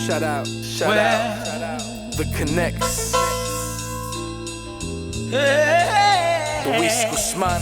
Shout out, the Connects. Luis Guzman.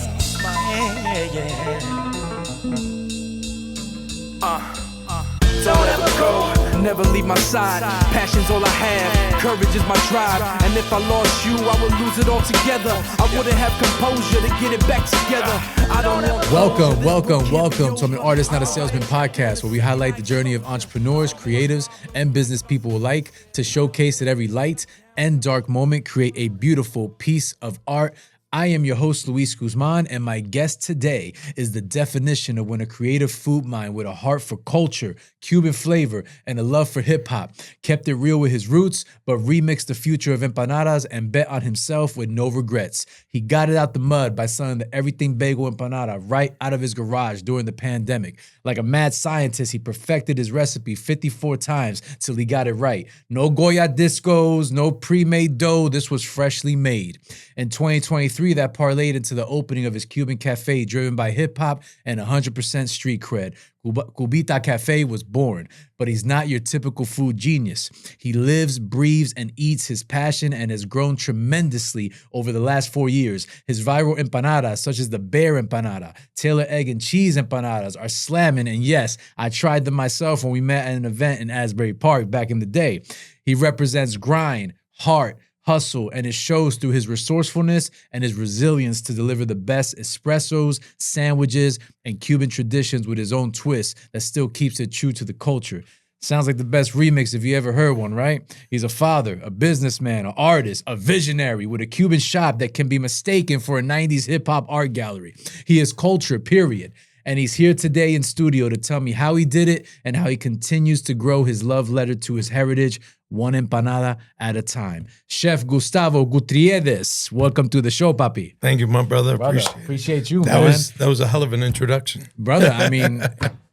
Don't ever go, never leave my side. Passion's all I have, courage is my drive. And if I lost you, I would lose it all together. I wouldn't have composure to get it back together. I don't know. Welcome to I'm an Artist, Not a Salesman podcast, where we highlight the journey of entrepreneurs, creatives, and business people alike to showcase that every light and dark moment create a beautiful piece of art. I am your host, Luis Guzman, and my guest today is the definition of when a creative food mind with a heart for culture, Cuban flavor, and a love for hip-hop kept it real with his roots, but remixed the future of empanadas and bet on himself with no regrets. He got it out the mud by selling the Everything Bagel empanada right out of his garage during the pandemic. Like a mad scientist, he perfected his recipe 54 times till he got it right. No Goya discos, no pre-made dough. This was freshly made. In 2023, that parlayed into the opening of his Cuban cafe driven by hip-hop and 100% street cred. Cubita Cafe was born, but he's not your typical food genius. He lives, breathes, and eats his passion and has grown tremendously over the last 4 years. His viral empanadas, such as the bear empanada, Taylor egg and cheese empanadas, are slamming, and yes, I tried them myself when we met at an event in Asbury Park back in the day. He represents grind, heart, hustle, and it shows through his resourcefulness and his resilience to deliver the best espressos, sandwiches, and Cuban traditions with his own twist that still keeps it true to the culture. Sounds like the best remix if you ever heard one, right? He's a father, a businessman, an artist, a visionary with a Cuban shop that can be mistaken for a 90s hip-hop art gallery. He is culture, period. And he's here today in studio to tell me how he did it and how he continues to grow his love letter to his heritage, one empanada at a time. Chef Gustavo Gutierrez, welcome to the show, papi. Thank you, my brother. Appreciate you, man. Man. That was a hell of an introduction. Brother, I mean,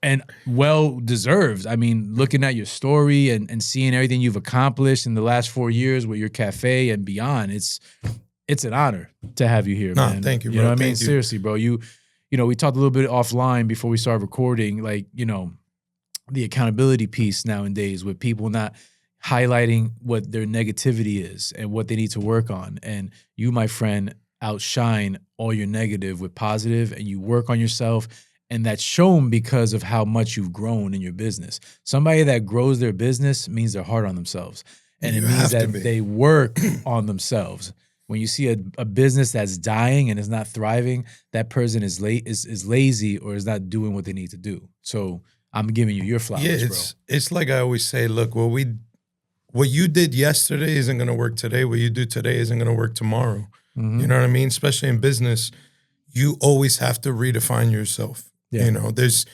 and well-deserved. I mean, looking at your story and seeing everything you've accomplished in the last 4 years with your cafe and beyond, it's an honor to have you here, man. Thank you, bro. You know what I mean? Thank you. Seriously, bro. You know, we talked a little bit offline before we started recording, like, you know, the accountability piece nowadays with people not highlighting what their negativity is and what they need to work on. And you, my friend, outshine all your negative with positive, and you work on yourself. And that's shown because of how much you've grown in your business. Somebody that grows their business means they're hard on themselves. And it means that they work on themselves. When you see a business that's dying and is not thriving, that person is lazy or is not doing what they need to do. So I'm giving you your flowers, bro. It's like I always say, look, what you did yesterday isn't going to work today. What you do today isn't going to work tomorrow. Mm-hmm. You know what I mean? Especially in business, you always have to redefine yourself. Yeah. You know, there's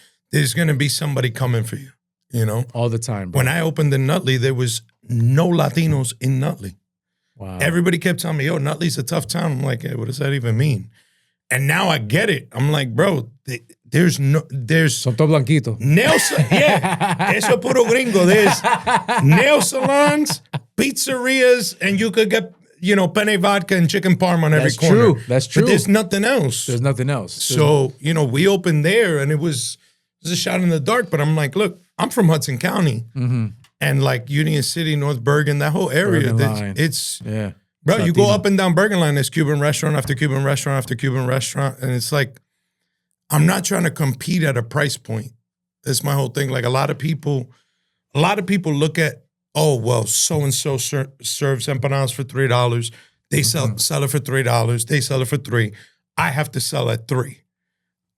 going to be somebody coming for you, you know? All the time, bro. When I opened in Nutley, there was no Latinos in Nutley. Wow. Everybody kept telling me, yo, Nutley's a tough town. I'm like, hey, what does that even mean? And now I get it. I'm like, bro, there's Son todo blanquito. nail eso puro gringo. There's nail salons, pizzerias, and you could get, you know, penne vodka and chicken parm on every corner. That's true. But there's nothing else. There's nothing else. So, you know, we opened there and it was a shot in the dark, but I'm like, look, I'm from Hudson County. Mm-hmm. And like Union City, North Bergen, that whole area, it's yeah. Bro, you go up and down Bergen Line, there's Cuban restaurant after Cuban restaurant after Cuban restaurant. And it's like, I'm not trying to compete at a price point. That's my whole thing. Like a lot of people look at, oh, well, so-and-so serves empanadas for $3. They sell it for $3. They sell it for $3. I have to sell at $3.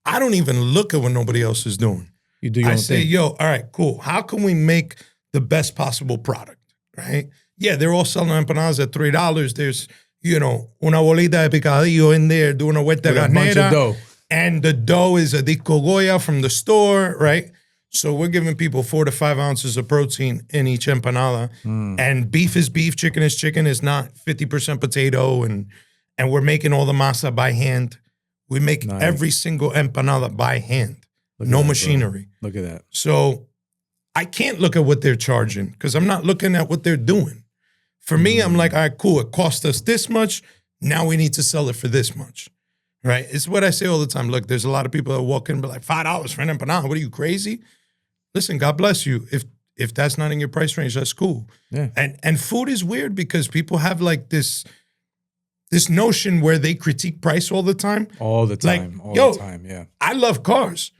I don't even look at what nobody else is doing. You do your own thing. Yo, all right, cool. How can we make the best possible product, right? Yeah, they're all selling empanadas at $3. There's, you know, una bolita de picadillo in there doing a vuelta ganera. And the dough is a disco Goya from the store, right? So we're giving people 4 to 5 ounces of protein in each empanada. And beef is beef, chicken is chicken. It's not 50% potato. And we're making all the masa by hand. We make every single empanada by hand. No machinery. Look at that. So I can't look at what they're charging because I'm not looking at what they're doing. For me, I'm like, all right, cool. It cost us this much. Now we need to sell it for this much, right? It's what I say all the time. Look, there's a lot of people that walk in and be like, $5 for an empanada. What are you, crazy? listen, God bless you. If that's not in your price range, that's cool. Yeah. And food is weird because people have like this notion where they critique price all the time. All the time. All the time. Yeah. I love cars.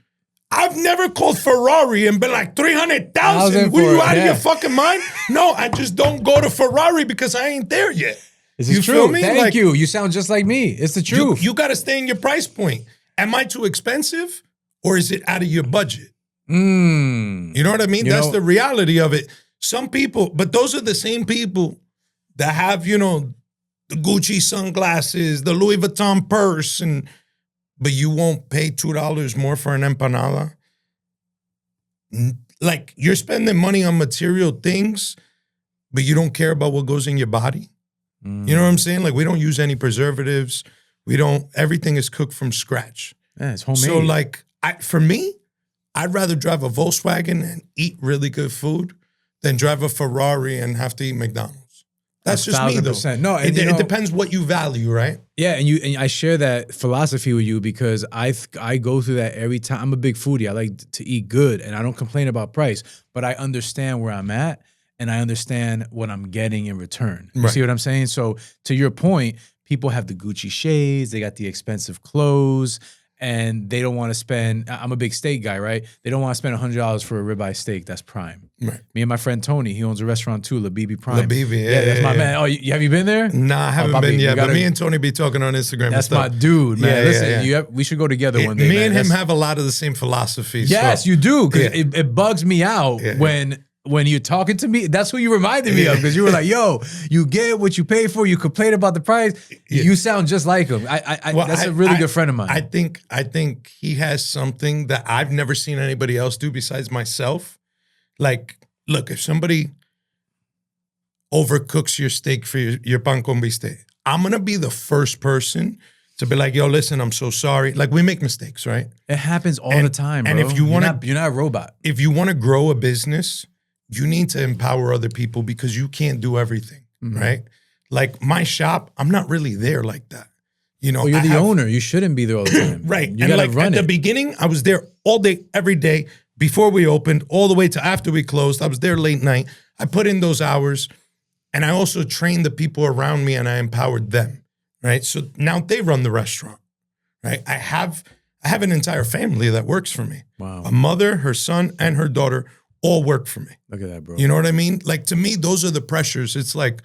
I've never called Ferrari and been like 300,000. Were you out of your fucking mind? No, I just don't go to Ferrari because I ain't there yet. This is true. Thank you. You sound just like me. It's the truth. You got to stay in your price point. Am I too expensive or is it out of your budget? You know what I mean? That's the reality of it. Some people, but those are the same people that have, the Gucci sunglasses, the Louis Vuitton purse, but you won't pay $2 more for an empanada. Like, you're spending money on material things, but you don't care about what goes in your body. You know what I'm saying? Like, we don't use any preservatives. Everything is cooked from scratch. Yeah, it's homemade. So, like, for me, I'd rather drive a Volkswagen and eat really good food than drive a Ferrari and have to eat McDonald's. That's just me, though. No, it depends what you value, right? Yeah, and I share that philosophy with you because I go through that every time. I'm a big foodie. I like to eat good, and I don't complain about price, but I understand where I'm at, and I understand what I'm getting in return. You see what I'm saying? So to your point, people have the Gucci shades, they got the expensive clothes, and they don't want to spend, I'm a big steak guy, right? They don't want to spend $100 for a ribeye steak. That's prime. Right. Me and my friend Tony, he owns a restaurant too, La Bibi Prime. La Bibi, yeah. That's my man. Oh, have you been there? Nah, I haven't been yet, but me and Tony be talking on Instagram. That's my dude, man. Listen, we should go together one day. Me and him have a lot of the same philosophies. Yes, you do, because it bugs me out when you're talking to me. That's what you reminded me of, because you were like, yo, you get what you pay for, you complain about the price, you sound just like him. That's a really good friend of mine. I think he has something that I've never seen anybody else do besides myself. Like, look, if somebody overcooks your steak for your pan con bistec, I'm going to be the first person to be like, yo, listen, I'm so sorry. Like, we make mistakes, right? It happens all the time, bro. And if you want to, you're not a robot. If you want to grow a business, you need to empower other people because you can't do everything, right? Like, my shop, I'm not really there like that. Well, you're the owner. You shouldn't be there all the time. Right. You gotta run at the beginning, I was there all day, every day, before we opened, all the way to after we closed. I was there late night. I put in those hours, and I also trained the people around me, and I empowered them, right? So now they run the restaurant, right? I have an entire family that works for me. Wow. A mother, her son, and her daughter all work for me. Look at that, bro. You know what I mean? Like, to me, those are the pressures. It's like,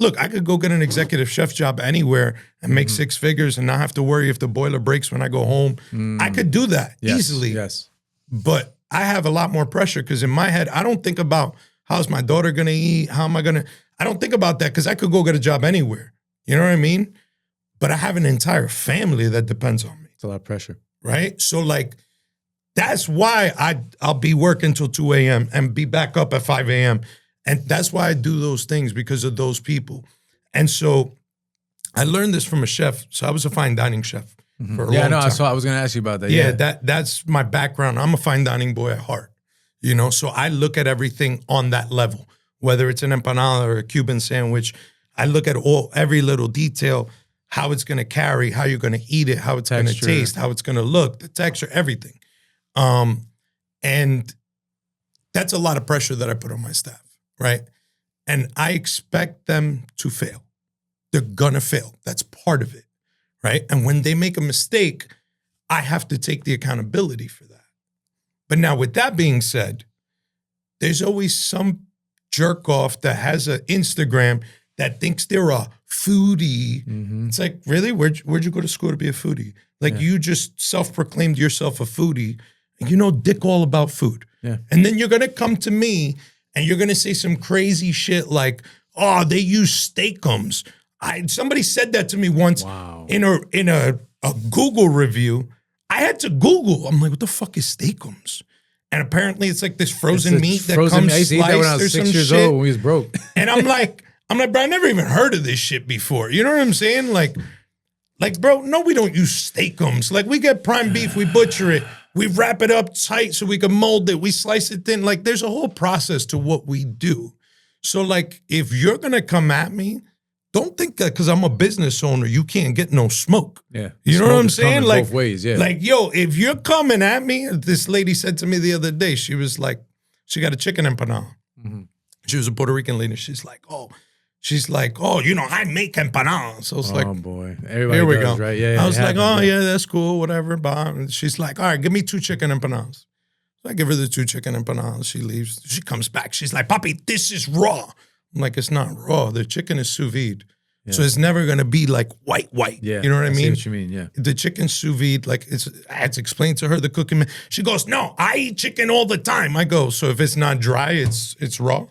look, I could go get an executive chef job anywhere and make 6 figures and not have to worry if the boiler breaks when I go home. I could do that easily. Yes. But I have a lot more pressure because in my head, I don't think about how's my daughter going to eat? How am I going to? I don't think about that because I could go get a job anywhere. You know what I mean? But I have an entire family that depends on me. It's a lot of pressure. Right? So, like, that's why I'll be working till 2 a.m. and be back up at 5 a.m. And that's why I do those things, because of those people. And so I learned this from a chef. So I was a fine dining chef for a long time. I was going to ask you about that. Yeah, that's my background. I'm a fine dining boy at heart, so I look at everything on that level, whether it's an empanada or a Cuban sandwich. I look at every little detail, how it's going to carry, how you're going to eat it, how it's going to taste, how it's going to look, the texture, everything. And that's a lot of pressure that I put on my staff, right? And I expect them to fail. They're going to fail. That's part of it, right? And when they make a mistake, I have to take the accountability for that. But now, with that being said, there's always some jerk off that has an Instagram that thinks they're a foodie. It's like, really? Where'd you go to school to be a foodie? Like, you just self-proclaimed yourself a foodie, and you know dick all about food. Yeah. And then you're going to come to me and you're going to say some crazy shit like, oh, they use steakums. Somebody said that to me once in a Google review. I had to Google. I'm like, what the fuck is steakums? And apparently it's like this frozen meat that comes I used to eat that when I was 6 years old when we was broke. And I'm like, bro, I never even heard of this shit before. You know what I'm saying? Like, bro, no, we don't use steakums. Like, we get prime beef, we butcher it, we wrap it up tight so we can mold it, we slice it thin. Like, there's a whole process to what we do. So, like, if you're gonna come at me, don't think that because I'm a business owner, you can't get no smoke. Yeah. You know Smoke what I'm is coming saying? Like, both ways, yeah. Like, yo, if you're coming at me, this lady said to me the other day, she was like, she got a chicken empanada. Mm-hmm. She was a Puerto Rican lady. She's like, you know, I make empanadas. So I was like, oh boy, everybody here we does, go. right? Yeah, I was like, that's cool, whatever. Bye. And she's like, all right, give me 2 chicken empanadas. So I give her the 2 chicken empanadas. She leaves. She comes back. She's like, Papi, this is raw. I'm like, it's not raw. The chicken is sous vide. Yeah. So it's never going to be like white. Yeah. You know what I mean? See what you mean, yeah. The chicken sous vide, like I had to explain to her the cooking. She goes, no, I eat chicken all the time. I go, so if it's not dry, it's raw?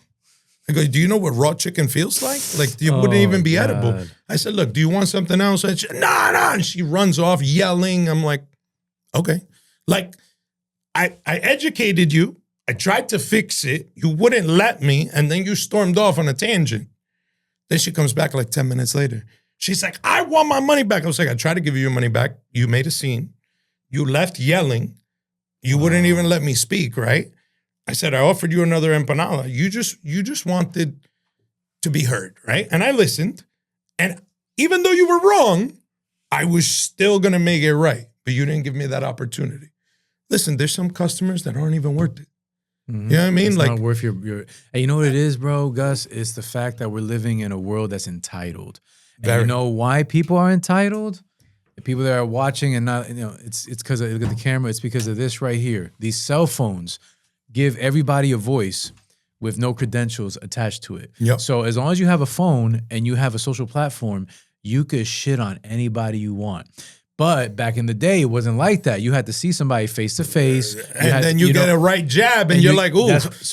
I go, do you know what raw chicken feels like? Like, it wouldn't even be edible. I said, look, do you want something else? And she, no. And she runs off yelling. I'm like, okay. Like, I educated you. I tried to fix it. You wouldn't let me. And then you stormed off on a tangent. Then she comes back like 10 minutes later. She's like, I want my money back. I was like, I tried to give you your money back. You made a scene. You left yelling. You wouldn't even let me speak, right? I said, I offered you another empanada. You just wanted to be heard, right? And I listened. And even though you were wrong, I was still going to make it right. But you didn't give me that opportunity. Listen, there's some customers that aren't even worth it. Mm-hmm. You know what I mean? It's like, not worth your. And you know what it is, bro, Gus? It's the fact that we're living in a world that's entitled. And you know why people are entitled? The people that are watching and not, it's because of, look at the camera. It's because of this right here. These cell phones give everybody a voice with no credentials attached to it. Yep. So as long as you have a phone and you have a social platform, you could shit on anybody you want. But back in the day, it wasn't like that. You had to see somebody face to face. And then you get a right jab and you're like, ooh,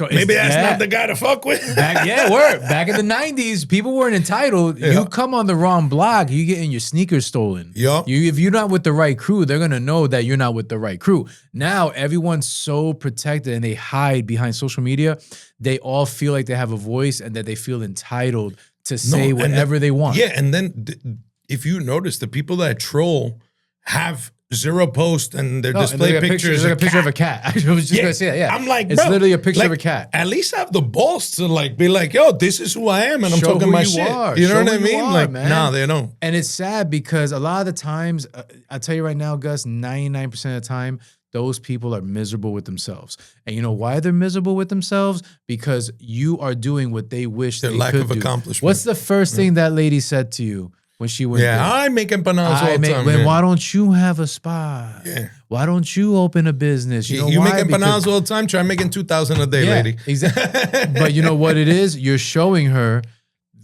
maybe that's not the guy to fuck with. Back in the 90s, people weren't entitled. Yeah. You come on the wrong block, you getting your sneakers stolen. Yep. If you're not with the right crew, they're going to know that you're not with the right crew. Now, everyone's so protected and they hide behind social media. They all feel like they have a voice and that they feel entitled to say whatever they want. Yeah, and then if you notice, the people that troll have 0 posts and their display pictures. Like a picture of a cat. I was just going to say that, yeah. I'm like, it's literally a picture of a cat. At least have the balls to like be like, yo, this is who I am and I'm talking my shit. You know what I mean? Like, nah, they don't. And it's sad because a lot of the times, I'll tell you right now, Gus, 99% of the time, those people are miserable with themselves. And you know why they're miserable with themselves? Because you are doing what they wish they could do. Their lack of accomplishment. What's the first thing that lady said to you? When she went there. I make empanadas all the time. Why don't you have a spot? Yeah. Why don't you open a business? You know you why? Make empanadas all the time. Try making 2,000 a day, lady. Exactly. But you know what it is? You're showing her,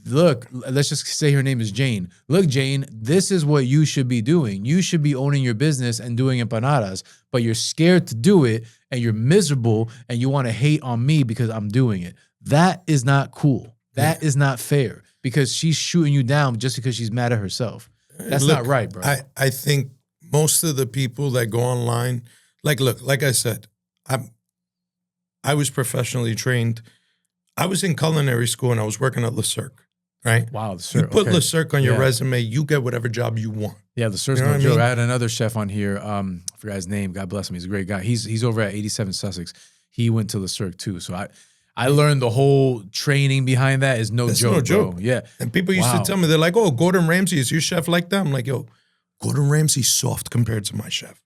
look, let's just say her name is Jane. Look, Jane, this is what you should be doing. You should be owning your business and doing empanadas, but you're scared to do it and you're miserable and you want to hate on me because I'm doing it. That is not cool. That is not fair. Because she's shooting you down just because she's mad at herself. That's not right, bro. I think most of the people that go online, like I said, I was professionally trained. I was in culinary school and I was working at Le Cirque, right? Wow, the Cirque. You put Le Cirque on your resume, you get whatever job you want. Yeah, the Cirque's no joke. I had another chef on here. I forgot his name. God bless him. He's a great guy. He's over at 87 Sussex. He went to Le Cirque too. So I learned the whole training behind that is no joke, bro. Yeah. And people used to tell me, they're like, oh, Gordon Ramsay, is your chef like that? I'm like, yo, Gordon Ramsay's soft compared to my chef.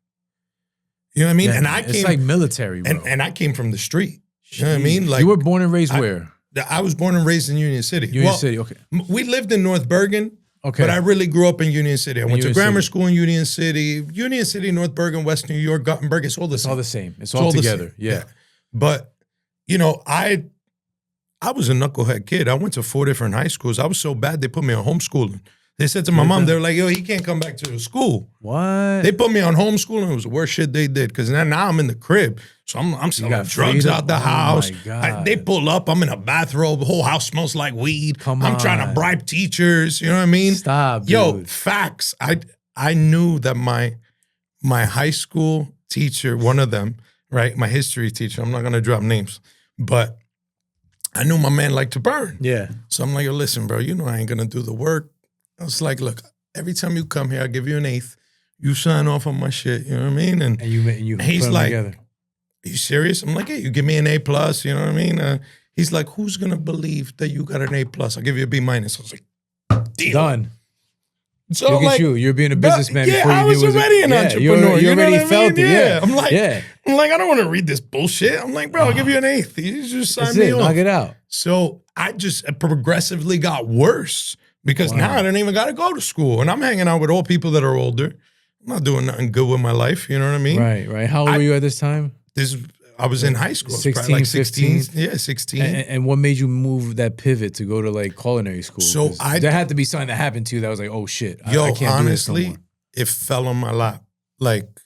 You know what I mean? Yeah, and it's like military, bro. And I came from the street. You know what I mean? Like, you were born and raised where? I was born and raised in Union City. Union City, okay. We lived in North Bergen, but I really grew up in Union City. I went to grammar school in Union City, North Bergen, West New York, Gothenburg. It's all the same. It's all the same. It's all together. Yeah. But, you know, I was a knucklehead kid. I went to 4 different high schools. I was so bad, they put me on homeschooling. They said to my mom, they were like, yo, he can't come back to the school. What? They put me on homeschooling. It was the worst shit they did because now I'm in the crib. So I'm selling drugs out the house. My God. They pull up. I'm in a bathrobe. The whole house smells like weed. I'm trying to bribe teachers. You know what I mean? Stop, dude. Yo, facts. I knew that my high school teacher, one of them, right, my history teacher, I'm not going to drop names, but I knew my man liked to burn. Yeah. So I'm like, yo, listen, bro, you know I ain't going to do the work. I was like, look, every time you come here, I'll give you an 1/8. You sign off on my shit, you know what I mean? And he's like, are you serious? I'm like, yeah, you give me an A+, you know what I mean? He's like, who's going to believe that you got an A+? I'll give you a B-. I was like, deal. Done. So Look at you. You're being a businessman before you I was already an entrepreneur. You already felt it. Yeah. I'm like, I don't want to read this bullshit. I'm like, bro, I'll give you an eighth. You just sign me off. Knock it out. So I just progressively got worse because now I don't even got to go to school. And I'm hanging out with all people that are older. I'm not doing nothing good with my life. You know what I mean? Right. How old were you at this time? I was in high school. 16, like 16? 16. Yeah, 16. And what made you move that pivot to go to like culinary school? So there had to be something that happened to you that was like, oh shit, I can't honestly, do this no more. It fell on my lap. Like,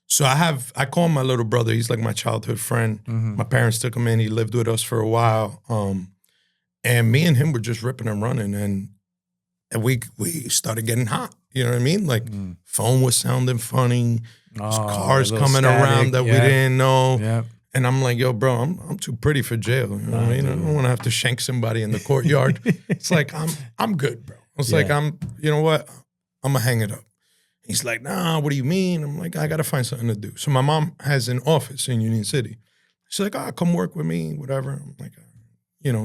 so I call my little brother. He's like my childhood friend. Mm-hmm. My parents took him in. He lived with us for a while. And me and him were just ripping and running. And we started getting hot. You know what I mean? Like, phone was sounding funny. Cars coming around that we didn't know. Yeah. And I'm like, yo, bro, I'm too pretty for jail. You know what I mean? I don't want to have to shank somebody in the courtyard. It's like, I'm good, bro. It's like, you know what? I'm going to hang it up. He's like, nah, what do you mean? I'm like, I got to find something to do. So my mom has an office in Union City. She's like, come work with me, whatever. I'm like,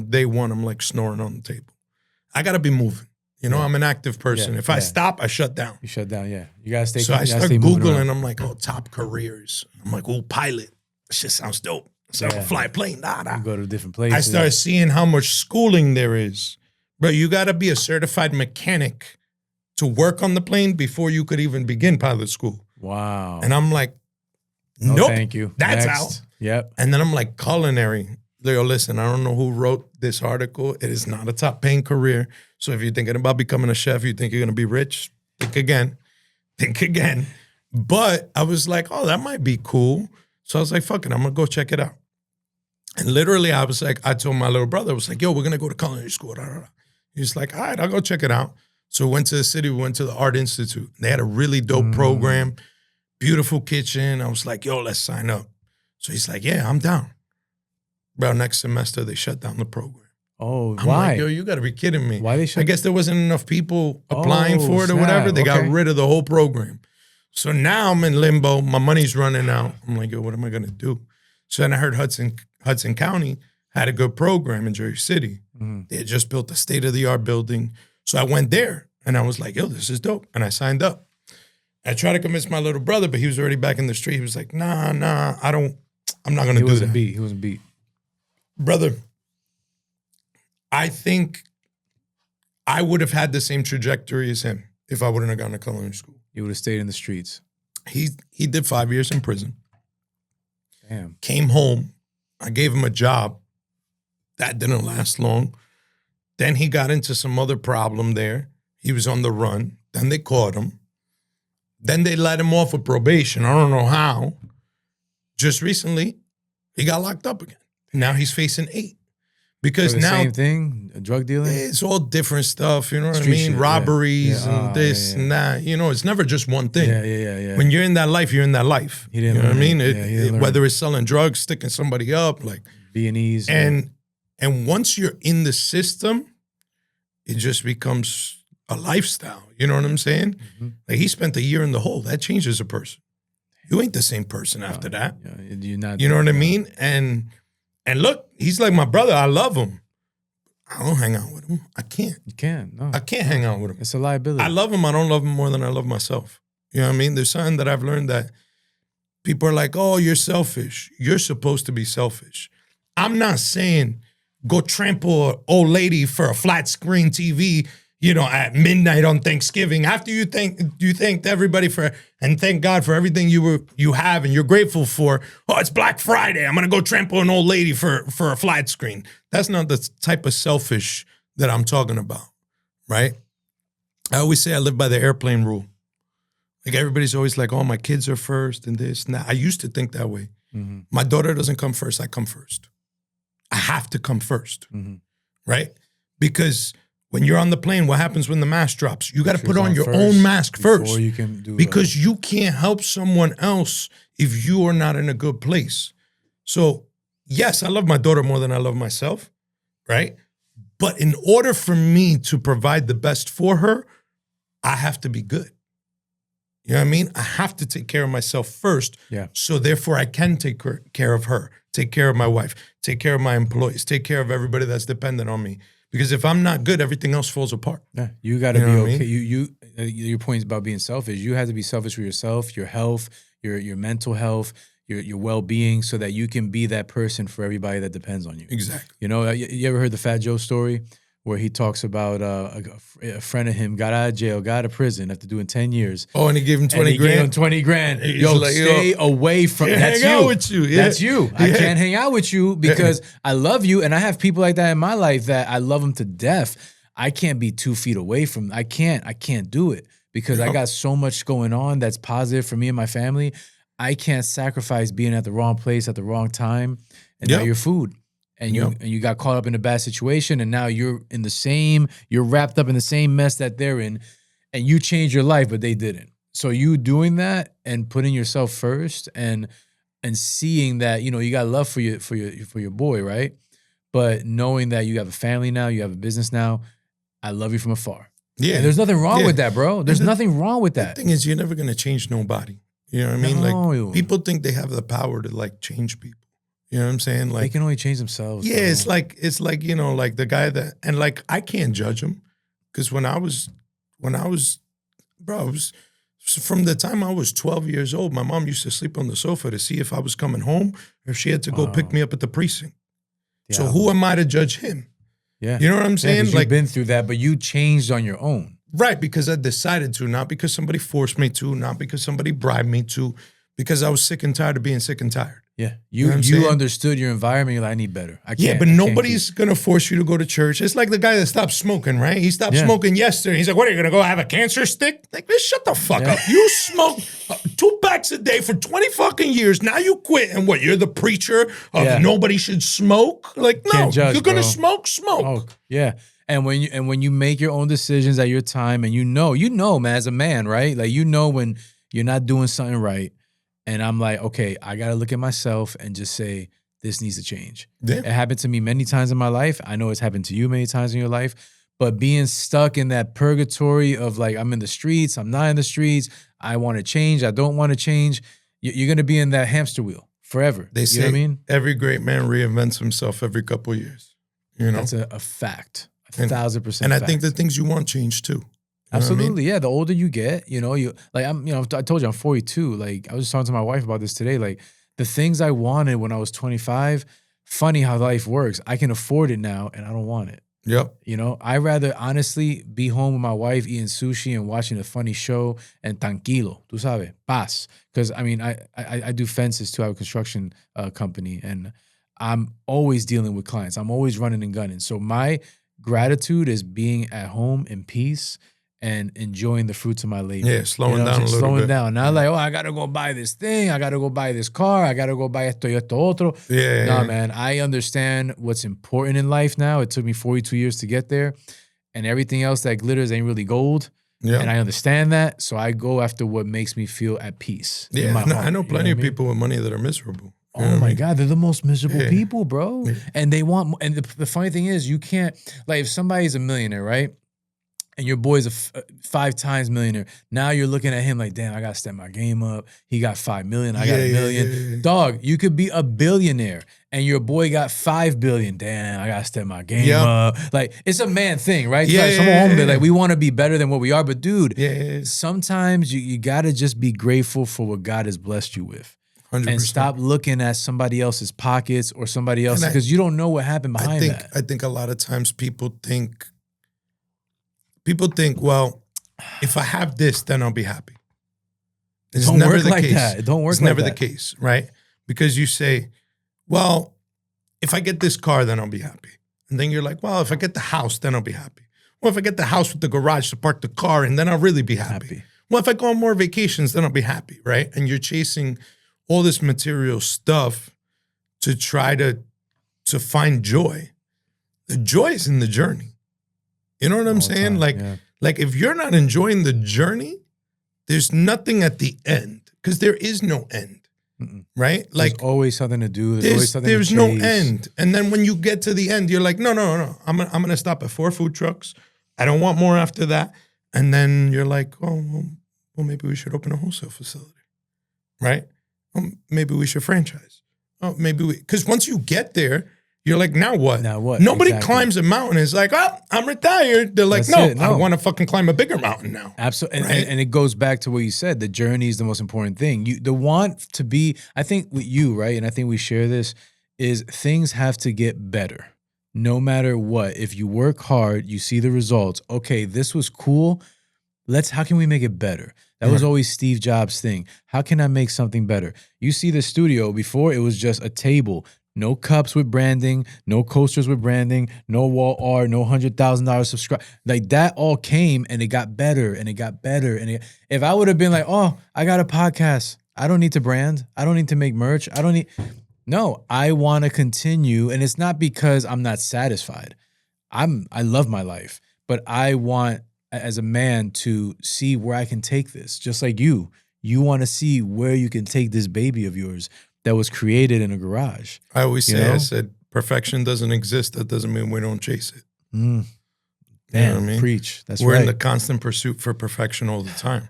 day one, I'm like snoring on the table. I got to be moving. I'm an active person. If I stop, I shut down. You shut down, yeah. You got to stay. So I start Googling. I'm like, top careers. I'm like, pilot. Shit sounds dope. So I fly a plane. You go to different places. I started seeing how much schooling there is. Bro, you got to be a certified mechanic to work on the plane before you could even begin pilot school. Wow. And I'm like, nope. Thank you. That's Next. out. Yep. And then I'm like, culinary. Yo, listen, I don't know who wrote this article. It is not a top paying career. So if you're thinking about becoming a chef, you think you're going to be rich, think again. But I was like, that might be cool. So I was like, fuck it, I'm going to go check it out. And literally, I was like, I told my little brother, I was like, yo, we're going to go to culinary school. He's like, all right, I'll go check it out. So we went to the city, we went to the Art Institute. They had a really dope program, beautiful kitchen. I was like, yo, let's sign up. So he's like, yeah, I'm down. Bro, next semester, they shut down the program. Oh, I'm why? like, yo, you got to be kidding me. Why they shut? I guess there wasn't enough people applying for it or whatever. They got rid of the whole program. So now I'm in limbo. My money's running out. I'm like, yo, what am I going to do? So then I heard Hudson County had a good program in Jersey City. They had just built a state-of-the-art building. So I went there, and I was like, yo, this is dope. And I signed up. I tried to convince my little brother, but he was already back in the street. He was like, nah, I'm not going to do that. He wasn't beat. Brother, I think I would have had the same trajectory as him if I wouldn't have gone to culinary school. You would have stayed in the streets. He did 5 years in prison. Damn. Came home. I gave him a job. That didn't last long. Then he got into some other problem there. He was on the run. Then they caught him. Then they let him off with probation. I don't know how. Just recently, he got locked up again. Now he's facing 8. Because now same thing, drug dealing. It's all different stuff. You know what I Street mean? shit, Robberies and this and that. It's never just one thing. Yeah. When you're in that life, you're in that life. He didn't you know what I mean? learn. Whether it's selling drugs, sticking somebody up, like Viennese, and once you're in the system, it just becomes a lifestyle. You know what I'm saying? Mm-hmm. Like he spent a year in the hole. That changes a person. You ain't the same person after that. Yeah, you're not. You know what I mean? And look, he's like my brother. I love him. I don't hang out with him. I can't. You can't. No. I can't hang out with him. It's a liability. I love him. I don't love him more than I love myself. You know what I mean? There's something that I've learned that people are like, oh, you're selfish. You're supposed to be selfish. I'm not saying go trample an old lady for a flat screen TV, at midnight on Thanksgiving. After you thanked everybody and thank God for everything you have and you're grateful for. Oh, it's Black Friday. I'm gonna go trample an old lady for a flat screen. That's not the type of selfish that I'm talking about, right? I always say I live by the airplane rule. Like everybody's always like, oh, my kids are first and this and that. I used to think that way. Mm-hmm. My daughter doesn't come first. I come first. I have to come first, right? Because when you're on the plane, what happens when the mask drops? You got to put on your own mask first. Before you can do because you can't help someone else if you are not in a good place. So, yes, I love my daughter more than I love myself, right? But in order for me to provide the best for her, I have to be good. You know what I mean? I have to take care of myself first. Yeah. So therefore I can take care of her, take care of my wife, take care of my employees, take care of everybody that's dependent on me. Because if I'm not good, everything else falls apart. Yeah, you got to be know what I okay. mean? Your point is about being selfish. You have to be selfish for yourself, your health, your mental health, your well-being, so that you can be that person for everybody that depends on you. Exactly. You know, you ever heard the Fat Joe story where he talks about a friend of him got out of jail, got out of prison after doing 10 years. Oh, and he gave him 20 grand? Gave him 20 grand. He's Yo, like, stay away from, that's hang you. out with you. Yeah. That's you. I can't hang out with you because I love you, and I have people like that in my life that I love them to death. I can't be 2 feet away from, I can't do it because I got so much going on that's positive for me and my family. I can't sacrifice being at the wrong place at the wrong time and not your food. And you got caught up in a bad situation, and now you're wrapped up in the same mess that they're in, and you changed your life, but they didn't. So you doing that and putting yourself first and seeing that, you know, you got love for your boy, right? But knowing that you have a family now, you have a business now, I love you from afar. Yeah. And there's nothing wrong with that, bro. There's nothing wrong with that. The thing is, you're never going to change nobody. You know what I mean? Like, people think they have the power to, like, change people. You know what I'm saying? Like, they can only change themselves. Yeah, bro. It's like, you know, like the guy that, and like, I can't judge him because when I was, from the time I was 12 years old, my mom used to sleep on the sofa to see if I was coming home or if she had to go pick me up at the precinct. Yeah. So who am I to judge him? Yeah. You know what I'm saying? Like, you've been through that, but you changed on your own. Right, because I decided to, not because somebody forced me to, not because somebody bribed me to, because I was sick and tired of being sick and tired. Yeah, you understood your environment. You're like, I need better. But nobody's gonna force you to go to church. It's like the guy that stopped smoking, right? He stopped smoking yesterday. He's like, "What are you gonna go have a cancer stick?" Like, just shut the fuck up. You smoke 2 packs a day for 20 fucking years. Now you quit, and what? You're the preacher of nobody should smoke. Like, no, you're gonna smoke. Yeah. And when you make your own decisions at your time, and you know, man, as a man, right? Like, you know when you're not doing something right. And I'm like, okay, I got to look at myself and just say, this needs to change. Yeah. It happened to me many times in my life. I know it's happened to you many times in your life. But being stuck in that purgatory of like, I'm in the streets, I'm not in the streets, I want to change, I don't want to change, you're going to be in that hamster wheel forever. They say, you know what I mean? Every great man reinvents himself every couple of years. You know? That's a fact. 1,000% And I fact. think the things you want change too. Absolutely, I mean? Yeah. The older you get, you know, I told you I'm 42. Like, I was talking to my wife about this today. Like, the things I wanted when I was 25, funny how life works. I can afford it now, and I don't want it. Yep. You know, I'd rather honestly be home with my wife eating sushi and watching a funny show and tranquilo, tú sabes, paz. Because I mean, I do fences too. I have a construction company, and I'm always dealing with clients. I'm always running and gunning. So my gratitude is being at home in peace and enjoying the fruits of my labor. Yeah, slowing down a little bit. Slowing down. Not like, oh, I got to go buy this thing. I got to go buy this car. I got to go buy esto y esto otro. Yeah. Nah, man, I understand what's important in life now. It took me 42 years to get there. And everything else that glitters ain't really gold. Yeah. And I understand that. So I go after what makes me feel at peace. Yeah, I know plenty of people with money that are miserable. Oh my God, they're the most miserable people, bro. Yeah. And they want, and the funny thing is, you can't, like, if somebody's a millionaire, right? And your boy's a 5 times millionaire. Now you're looking at him like, damn, I got to step my game up. He got 5 million. I got $1 million. Yeah. Dog, you could be a billionaire and your boy got 5 billion. Damn, I got to step my game up. Like, it's a man thing, right? Like, we want to be better than what we are. But dude, sometimes you got to just be grateful for what God has blessed you with. 100%. And stop looking at somebody else's pockets or somebody else, because you don't know what happened behind that. I think a lot of times people think, well, if I have this, then I'll be happy. It's never the case. It don't work like that. It's never the case, right? Because you say, well, if I get this car, then I'll be happy. And then you're like, well, if I get the house, then I'll be happy. Well, if I get the house with the garage to park the car, and then I'll really be happy. Well, if I go on more vacations, then I'll be happy, right? And you're chasing all this material stuff to try to find joy. The joy is in the journey. You know what I'm saying? Like if you're not enjoying the journey, there's nothing at the end, because there is no end, right? Like, there's always something to do. There's always something to chase. There's no end. And then when you get to the end, you're like, no. I'm gonna stop at 4 food trucks. I don't want more after that. And then you're like, oh, well, maybe we should open a wholesale facility, right? Maybe we should franchise. Oh, maybe because once you get there, You're like, now what? Now what? Nobody Exactly. climbs a mountain. It's like, oh, I'm retired. They're like, That's no, it. I want to fucking climb a bigger mountain now. Absolutely. Right? And it goes back to what you said. The journey is the most important thing. The want to be, I think with you, right? And I think we share this, is things have to get better. No matter what. If you work hard, you see the results. Okay, this was cool. How can we make it better? That was always Steve Jobs' thing. How can I make something better? You see the studio, before it was just a table. No cups with branding, no coasters with branding, no wall art, no $100,000 subscribe. Like that all came and it got better and it got better. And if I would have been like, oh, I got a podcast. I don't need to brand. I don't need to make merch. No, I want to continue. And it's not because I'm not satisfied. I love my life, but I want as a man to see where I can take this. Just like you want to see where you can take this baby of yours that was created in a garage. I always say, know? I said, perfection doesn't exist. That doesn't mean we don't chase it. Damn, You know what I mean? preach. That's We're right. in the constant pursuit for perfection all the time.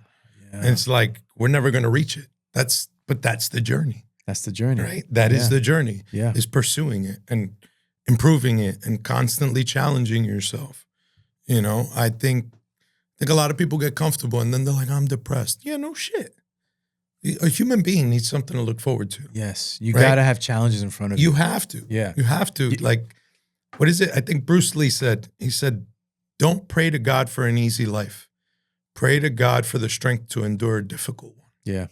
Yeah. And it's like, we're never going to reach it. But that's the journey, That's the journey. right? That is the journey, Yeah. is pursuing it and improving it and constantly challenging yourself. You know, I think a lot of people get comfortable and then they're like, I'm depressed. Yeah, no shit. A human being needs something to look forward to. Yes. You Right? got to have challenges in front of you. You have to. Yeah. You have to. Like, what is it? I think Bruce Lee said, don't pray to God for an easy life. Pray to God for the strength to endure a difficult one. Yeah.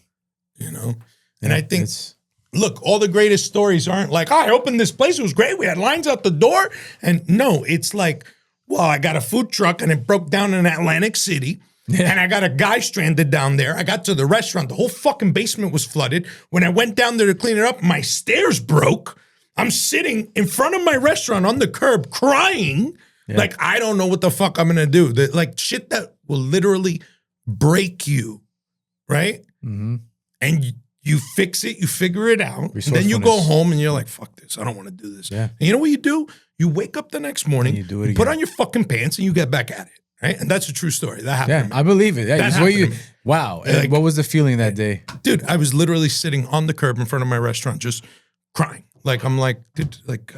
You know? And Yeah, I think, it's- look, all the greatest stories aren't like, I opened this place, it was great, we had lines out the door. And no, it's like, well, I got a food truck and it broke down in Atlantic City. And I got a guy stranded down there. I got to the restaurant. The whole fucking basement was flooded. When I went down there to clean it up, my stairs broke. I'm sitting in front of my restaurant on the curb crying. Yeah. Like, I don't know what the fuck I'm going to do. Like shit that will literally break you, right? Mm-hmm. And you fix it, you figure it out. And then you go Resourcefulness. home and you're like, fuck this. I don't want to do this. Yeah. And you know what you do? You wake up the next morning, And you do it you put again. on your fucking pants and you get back at it. Right? And that's a true story. That happened Yeah, to me. I believe it. Yeah, That it's what happened to me. wow. And Like- what was the feeling that day? Dude, I was literally sitting on the curb in front of my restaurant just crying. Like, I'm like, dude, like,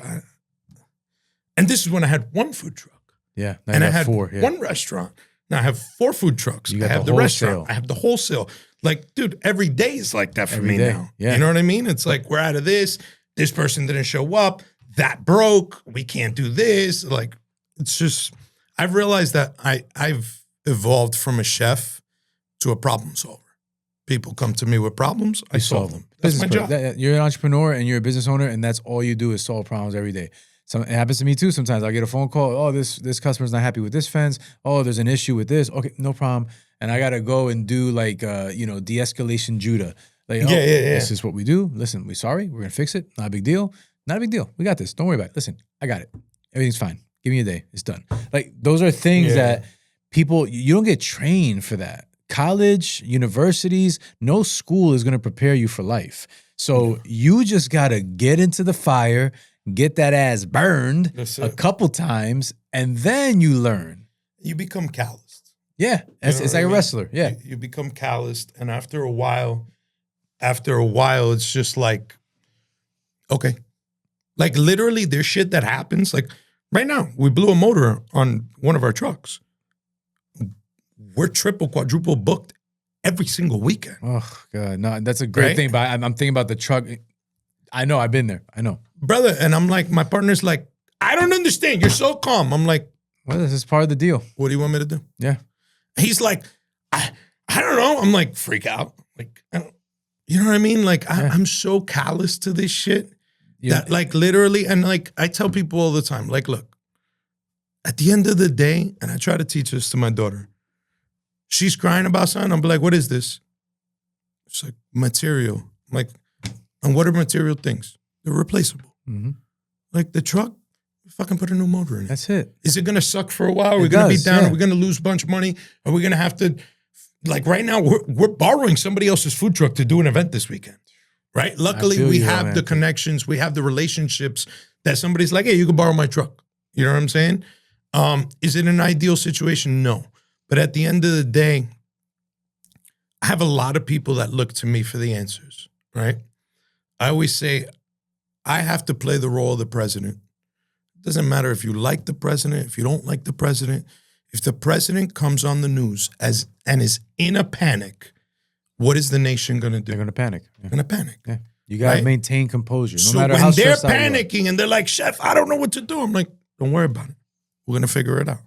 and this is when I had one food truck. Yeah. Now And you I got had 4. Yeah. one restaurant. Now I have 4 food trucks. You got I have the the restaurant. wholesale. I have the wholesale. Like, dude, every day is like that for Every me day. now. Yeah. You know what I mean? It's like, we're out of this. This person didn't show up. That broke. We can't do this. Like, it's just, I've realized that I've evolved from a chef to a problem solver. People come to me with problems, I solve them. That's my job. You're an entrepreneur and you're a business owner, and that's all you do is solve problems every day. So it happens to me too. Sometimes I get a phone call. Oh, this customer's not happy with this fence. Oh, there's an issue with this. Okay, no problem. And I gotta go and do like de-escalation Judah. Like, Yeah. This is what we do. Listen, we're sorry. We're gonna fix it. Not a big deal. Not a big deal. We got this. Don't worry about it. Listen, I got it. Everything's fine. Give me a day. It's done. Like those are things Yeah. that people, you don't get trained for that. College, universities, no school is going to prepare you for life. So you just got to get into the fire, get that ass burned That's a it. couple times, and then you learn. You become calloused. Yeah, it's know like what I a mean? wrestler. Yeah. You become calloused. And after a while, it's just like, okay. Like literally there's shit that happens. Like right now, we blew a motor on one of our trucks. We're triple, quadruple booked every single weekend. Oh, God. No, that's a great Right? thing. But I'm thinking about the truck. I know. I've been there. I know. Brother, and I'm like, my partner's like, I don't understand. You're so calm. I'm like, Well, this is part of the deal. what do you want me to do? Yeah. He's like, I don't know. I'm like, freak out. Like, you know what I mean? Like, I'm so callous to this shit Yeah. that like literally, and like I tell people all the time, like, look, at the end of the day, and I try to teach this to my daughter, she's crying about something. I'm like, what is this? It's like material. I'm like, and what are material things? They're replaceable. Mhm. Like the truck, fucking put a new motor in it. That's it. Is it going to suck for a while? Are we It going to be does, down? yeah. Are we going to lose a bunch of money? Are we going to have to, like right now, we're borrowing somebody else's food truck to do an event this weekend, right? Luckily, feel we you, have man. the connections, we have the relationships that somebody's like, hey, you can borrow my truck. You know what I'm saying? Is it an ideal situation? No. But at the end of the day, I have a lot of people that look to me for the answers, right? I always say, I have to play the role of the president. Doesn't matter if you like the president, if you don't like the president. If the president comes on the news and is in a panic, what is the nation going to do? They're going to panic. They're going to panic. Yeah. You got to maintain composure. No matter when how they're stressed out you are. panicking and they're like, Chef, I don't know what to do. I'm like, don't worry about it. We're going to figure it out.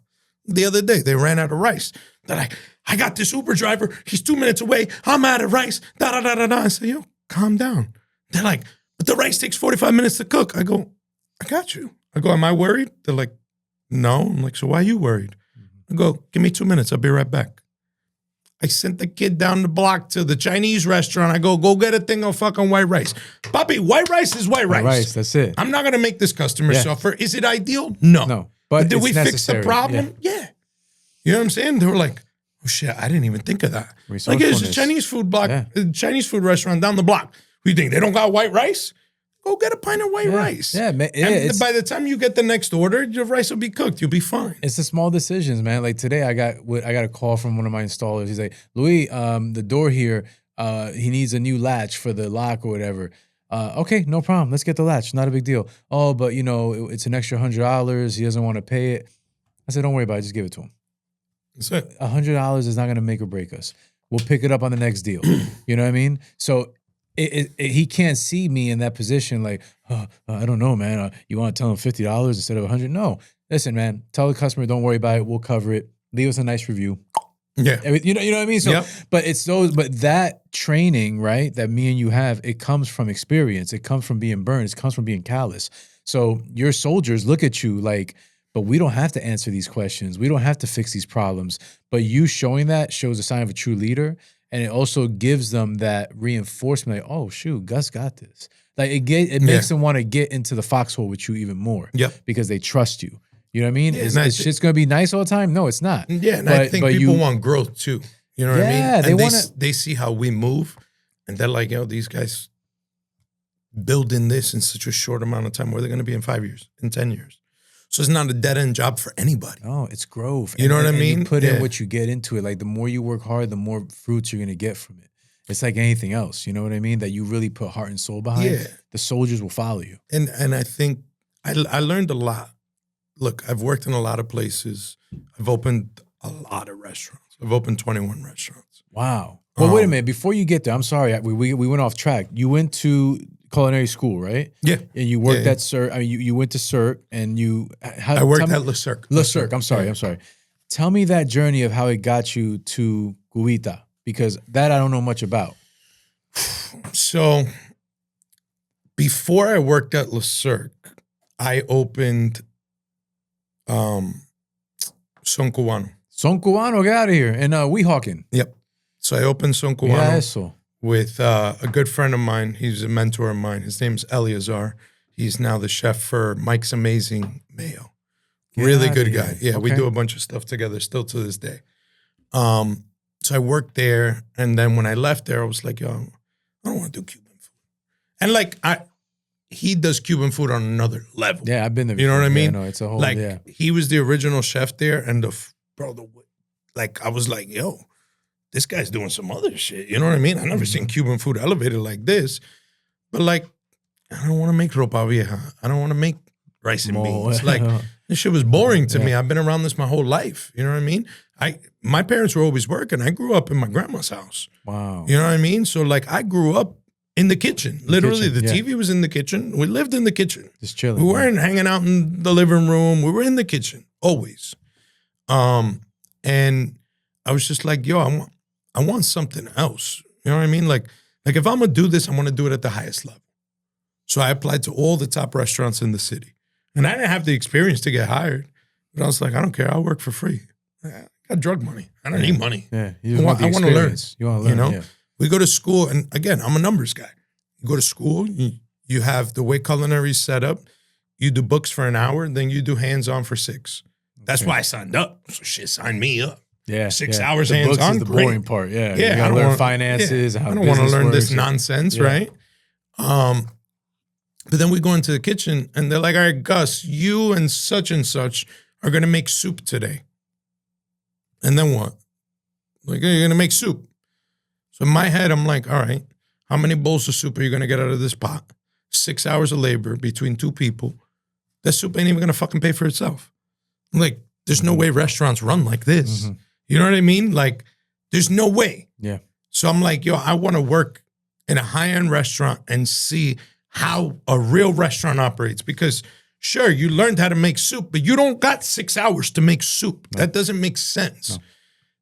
The other day, they ran out of rice. They're like, I got this Uber driver. He's 2 minutes away. I'm out of rice. Da-da-da-da-da. I say, yo, calm down. They're like, but the rice takes 45 minutes to cook. I go, I got you. I go, am I worried? They're like, no. I'm like, so why are you worried? I go, give me 2 minutes. I'll be right back. I sent the kid down the block to the Chinese restaurant. I go get a thing of fucking white rice. Papi, white rice is white rice. White rice, that's it. I'm not going to make this customer suffer. Is it ideal? No. No. But did it's we necessary. fix the problem? Yeah. You know what I'm saying? They were like, oh shit, I didn't even think of that. Like, there's a Chinese food block, Chinese food restaurant down the block. What do you think? They don't got white rice? Go get a pint of white rice. Yeah, man. And by the time you get the next order, your rice will be cooked. You'll be fine. It's the small decisions, man. Like today, I got a call from one of my installers. He's like, Louis, the door here, he needs a new latch for the lock or whatever. Okay, no problem. Let's get the latch. Not a big deal. Oh, but it's an extra $100. He doesn't want to pay it. I said, don't worry about it. Just give it to him. That's it. $100 is not going to make or break us. We'll pick it up on the next deal. You know what I mean? So he can't see me in that position like, I don't know, man. You want to tell him $50 instead of $100? No. Listen, man, tell the customer, don't worry about it. We'll cover it. Leave us a nice review. Yeah. You know what I mean? So, but that training, right, that me and you have, it comes from experience. It comes from being burned. It comes from being callous. So your soldiers look at you like, but we don't have to answer these questions. We don't have to fix these problems. But you showing that shows a sign of a true leader. And it also gives them that reinforcement, like, oh, shoot, Gus got this. Like, it makes them want to get into the foxhole with you even more. Yep. Because they trust you. You know what I mean? Is shit's going to be nice all the time? No, it's not. Yeah, and I think people want growth too. You know what I mean? Yeah, they see how we move, and they're like, these guys building this in such a short amount of time. Where they're going to be in 5 years, in 10 years. So it's not a dead-end job for anybody. No, it's growth. You know what I mean? You put in what you get into it. Like, the more you work hard, the more fruits you're going to get from it. It's like anything else. You know what I mean? That you really put heart and soul behind. Yeah. The soldiers will follow you. And I think I learned a lot. Look, I've worked in a lot of places. I've opened a lot of restaurants. I've opened 21 restaurants. Wow. Well, wait a minute. Before you get there, I'm sorry. We went off track. You went to culinary school, right? Yeah. And you worked at Cirque. I mean, you went to Cirque and I worked at Le Cirque. Le Cirque. I'm sorry. Tell me that journey of how it got you to Cubita, because that I don't know much about. So before I worked at Le Cirque, I opened Son Cubano. Son Cubano, get out of here. And Weehawken. Yep. So I opened Son Cubano with a good friend of mine. He's a mentor of mine. His name's Eleazar. He's now the chef for Mike's Amazing Mayo. Really good guy. Yeah, we do a bunch of stuff together still to this day. So I worked there, and then when I left there, I was like, yo, I don't want to do Cuban food. And like he does Cuban food on another level. Yeah, I've been there. You know what I mean? Yeah, no, it's a whole he was the original chef there, and I was like, yo, this guy's doing some other shit. You know what I mean? I never seen Cuban food elevated like this. But like, I don't want to make ropa vieja. I don't want to make rice and beans. Like, this shit was boring to me. I've been around this my whole life. You know what I mean? My parents were always working. I grew up in my grandma's house. Wow. You know what I mean? So like, I grew up in the kitchen. Literally, the TV was in the kitchen. We lived in the kitchen. Just chilling. We weren't hanging out in the living room. We were in the kitchen, always. And I was just like, yo, I want something else. You know what I mean? Like if I'm going to do this, I want to do it at the highest level. So I applied to all the top restaurants in the city. And I didn't have the experience to get hired. But I was like, I don't care. I'll work for free. I got drug money. I don't need money. Yeah. I want to learn. You want to learn, you know? We go to school, and again, I'm a numbers guy. You go to school, you have the way culinary is set up. You do books for an hour, then you do hands-on for 6. That's why I signed up. So shit, sign me up. Yeah. 6 hours hands-on. Books is the boring part. Yeah. You gotta learn finances. I don't want to learn this nonsense, right? But then we go into the kitchen, and they're like, all right, Gus, you and such are going to make soup today. And then what? Like, you're going to make soup. So in my head, I'm like, all right, how many bowls of soup are you going to get out of this pot? 6 hours of labor between 2 people. that soup ain't even gonna fucking pay for itself. Like, there's no way restaurants run like this. You know what I mean? Like, there's no way. Yeah. So I'm like, yo, I want to work in a high-end restaurant and see how a real restaurant operates. Because sure, you learned how to make soup, but you don't got 6 hours to make soup. No. That doesn't make sense. No.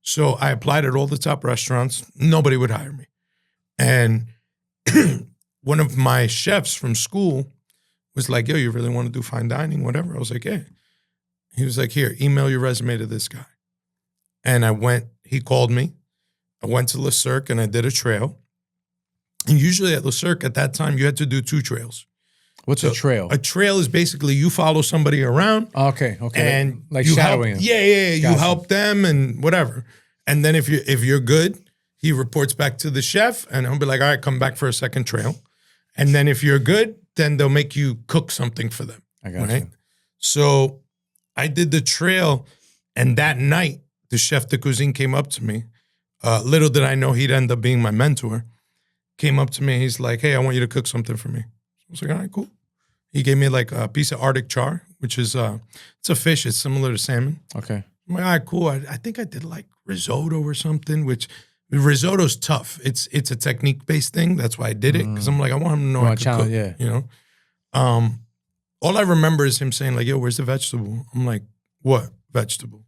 So I applied at all the top restaurants. Nobody would hire me. And one of my chefs from school was like, yo, you really want to do fine dining, whatever? I was like, yeah. He was like, here, email your resume to this guy. And I went, he called me. I went to Le Cirque and I did a trail. And usually at Le Cirque at that time, you had to do 2 trails. What's a trail? A trail is basically you follow somebody around. Okay. And like shadowing them. Yeah. Gotcha. You help them and whatever. And then if you're good, he reports back to the chef and he'll be like, all right, come back for a second trail. And then if you're good, then they'll make you cook something for them. I got you. So I did the trail, and that night, the chef de cuisine came up to me. Little did I know he'd end up being my mentor. Came up to me, he's like, hey, I want you to cook something for me. I was like, all right, cool. He gave me like a piece of Arctic char, which is, it's a fish. It's similar to salmon. Okay. I'm like, all right, cool. I think I did like risotto or something, which risotto's tough. It's a technique-based thing. That's why I did it, because I'm like, I want him to know I could cook, yeah. You know? All I remember is him saying like, yo, where's the vegetable? I'm like, what vegetable?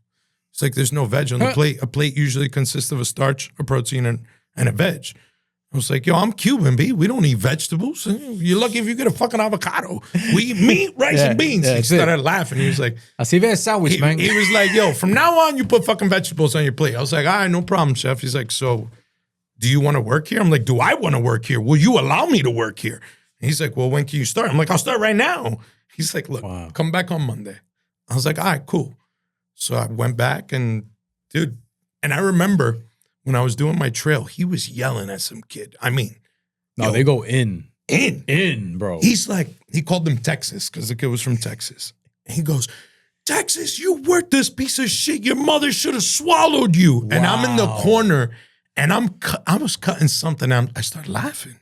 It's like, there's no veg on the plate. A plate usually consists of a starch, a protein, and a veg. I was like, yo, I'm Cuban, B. We don't eat vegetables. You're lucky if you get a fucking avocado. We eat meat, rice, and beans. He started laughing. He was like, así ve sandwich, man. He was like, yo, from now on, you put fucking vegetables on your plate. I was like, all right, no problem, chef. He's like, so do you want to work here? I'm like, do I want to work here? Will you allow me to work here? And he's like, well, when can you start? I'm like, I'll start right now. He's like, look, come back on Monday. I was like, all right, cool. So I went back and, dude, and I remember when I was doing my trail, he was yelling at some kid. I mean. No, they go in. In, bro. He's like, he called him Texas because the kid was from Texas. And he goes, Texas, you worthless piece of shit. Your mother should have swallowed you. Wow. And I'm in the corner and I was cutting something. I started laughing.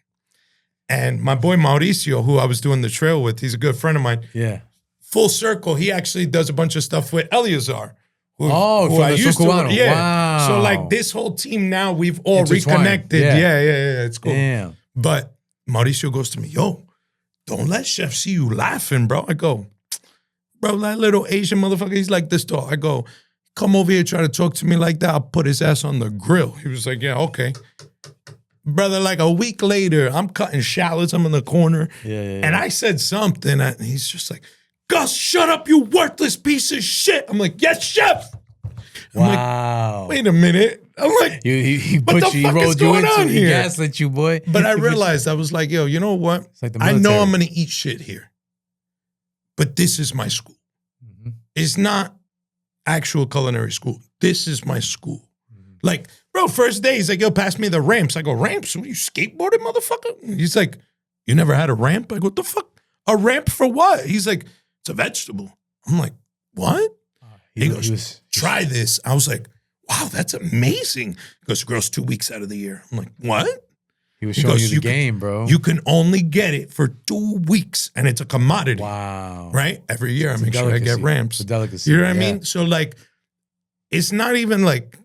And my boy Mauricio, who I was doing the trail with, he's a good friend of mine. Yeah. Full circle, he actually does a bunch of stuff with Eleazar. Who I used to. Yeah. Wow. So like this whole team now, we've all reconnected. Yeah. It's cool. Damn. But Mauricio goes to me, yo, don't let Chef see you laughing, bro. I go, bro, that little Asian motherfucker, he's like this tall. I go, come over here, try to talk to me like that. I'll put his ass on the grill. He was like, yeah, okay. Brother, like a week later, I'm cutting shallots. I'm in the corner. And I said something, and he's just like, Gus, shut up, you worthless piece of shit. I'm like, yes, chef. I'm like, wait a minute. I'm like, he what the fuck is going on here? He gaslit you, boy. But I realized, I was like, yo, you know what? Like I know I'm going to eat shit here. But this is my school. Mm-hmm. It's not actual culinary school. This is my school. Mm-hmm. Like, bro, first day, he's like, yo, pass me the ramps. I go, ramps? What are you, skateboarding, motherfucker? He's like, you never had a ramp? I go, what the fuck? A ramp for what? He's like, it's a vegetable. I'm like, what? He goes, try this. I was like, wow, that's amazing. He goes, girl's 2 weeks out of the year. I'm like, what? He was showing you the game, bro. You can only get it for 2 weeks, and it's a commodity. Wow. Right? Every year I make sure I get ramps. It's a delicacy. You know what I mean? So like, it's not even like,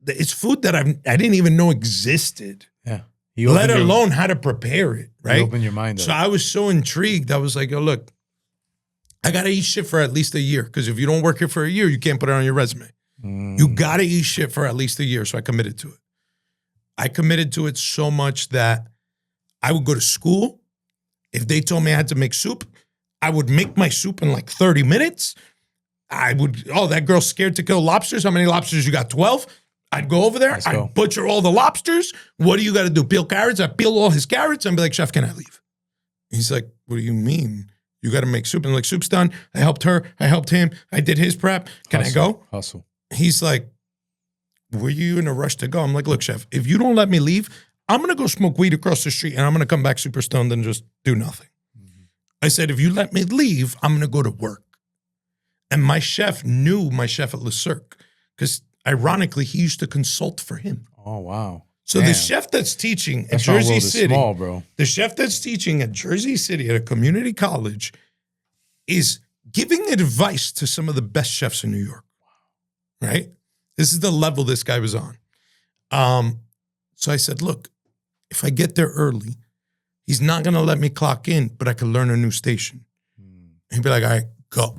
it's food that I didn't even know existed. Yeah. Let alone how to prepare it, right? You open your mind up. So I was so intrigued. I was like, yo, look, I got to eat shit for at least a year. Because if you don't work here for a year, you can't put it on your resume. You got to eat shit for at least a year. So I committed to it. I committed to it so much that I would go to school. If they told me I had to make soup, I would make my soup in like 30 minutes. I would, that girl's scared to kill lobsters. How many lobsters you got? 12? I'd go over there. I'd butcher all the lobsters. What do you got to do? Peel carrots? I peel all his carrots and be like, chef, can I leave? He's like, what do you mean? You got to make soup. And I'm like, soup's done. I helped her. I helped him. I did his prep. Can I go? Hustle. He's like, were you in a rush to go? I'm like, look, chef, if you don't let me leave, I'm going to go smoke weed across the street and I'm going to come back super stoned and just do nothing. Mm-hmm. I said, if you let me leave, I'm going to go to work. And my chef knew my chef at Le Cirque because ironically, he used to consult for him. Oh, wow. So the chef that's teaching at Jersey City, small, bro. The chef that's teaching at Jersey City at a community college is giving advice to some of the best chefs in New York, right? This is the level this guy was on. So I said, look, if I get there early, he's not going to let me clock in, but I could learn a new station. He'd be like, all right, go.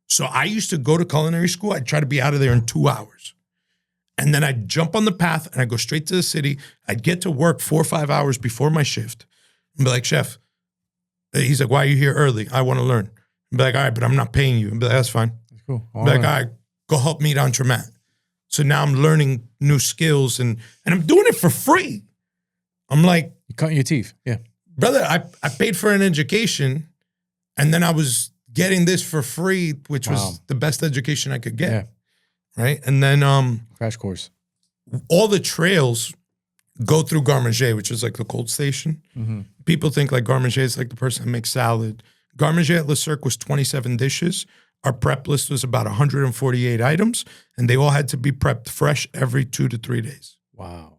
So I used to go to culinary school. I'd try to be out of there in 2 hours. And then I'd jump on the path and I'd go straight to the city. I'd get to work 4 or 5 hours before my shift and be like, chef. He's like, why are you here early? I want to learn. I'd be like, all right, but I'm not paying you. I'd be like, that's fine. That's cool. I'd be like, all right, go help me at Entremat. So now I'm learning new skills and I'm doing it for free. I'm like, you're cutting your teeth. Yeah. Brother, I paid for an education and then I was getting this for free, which was the best education I could get. Yeah. Right. And then crash course. All the trails go through Garde Manger, which is like the cold station. Mm-hmm. People think like Garde Manger is like the person that makes salad. Garde Manger at Le Cirque was 27 dishes. Our prep list was about 148 items, and they all had to be prepped fresh every 2 to 3 days. Wow.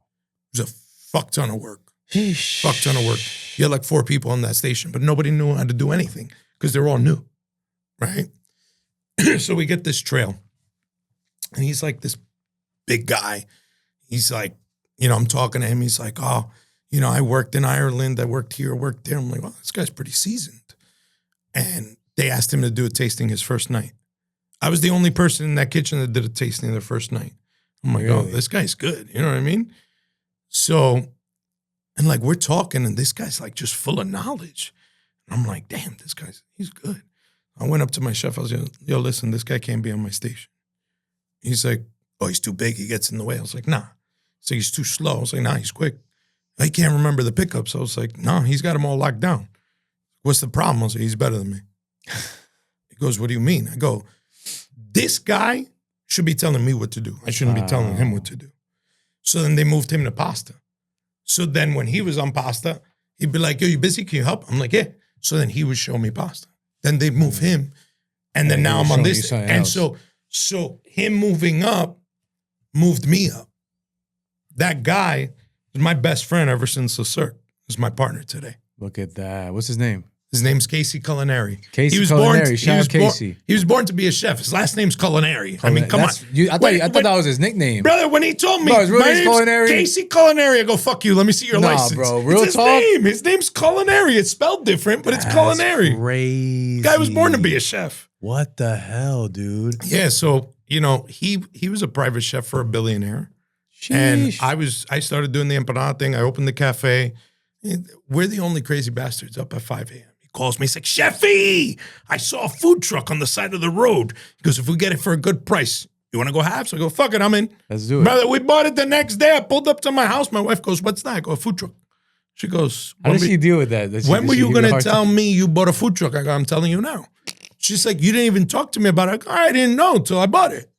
It was a fuck ton of work. Fuck ton of work. You had like 4 people on that station, but nobody knew how to do anything because they're all new, right? So we get this trail, and he's like this big guy. He's like, you know, I'm talking to him. He's like, oh, you know, I worked in Ireland. I worked here, worked there. I'm like, well, this guy's pretty seasoned. And they asked him to do a tasting his first night. I was the only person in that kitchen that did a tasting their first night. I'm like, oh, this guy's good. You know what I mean? So, and like we're talking and this guy's like just full of knowledge. And I'm like, damn, he's good. I went up to my chef. I was like, yo, listen, this guy can't be on my station. He's like, oh, he's too big. He gets in the way. I was like, nah. So he's too slow. I was like, nah, he's quick. I can't remember the pickups. I was like, no, he's got them all locked down. What's the problem? I was like, he's better than me. He goes, what do you mean? I go, this guy should be telling me what to do. I shouldn't be telling him what to do. So then they moved him to pasta. So then when he was on pasta, he'd be like, yo, you busy? Can you help? I'm like, yeah. So then he would show me pasta. Then they move him. And then now I'm on this. And so him moving up moved me up. That guy is my best friend ever since Le Cirque. He's my partner today. Look at that. What's his name? His name's Casey Culinary. Casey Culinary. Shout out Casey. He was born to be a chef. His last name's Culinary. I mean, come on. I thought that was his nickname. Brother, when he told me, his real name's Culinary? Casey Culinary, I go, fuck you. Let me see your license. Bro. Real it's his talk? name. His name's Culinary. It's spelled different, but it's Culinary. Crazy. Guy was born to be a chef. What the hell, dude? Yeah, so, you know, he was a private chef for a billionaire. Sheesh. And I started doing the empanada thing. I opened the cafe. We're the only crazy bastards up at 5 a.m. He calls me. He's like, Chefy, I saw a food truck on the side of the road. He goes, if we get it for a good price, you want to go halves? I go, fuck it, I'm in. Let's do it. Brother, we bought it the next day. I pulled up to my house. My wife goes, what's that? I go, a food truck. She goes, how does she deal with that? When were you going to tell me you bought a food truck? I go, I'm telling you now. She's like, you didn't even talk to me about it. I go, I didn't know until I bought it.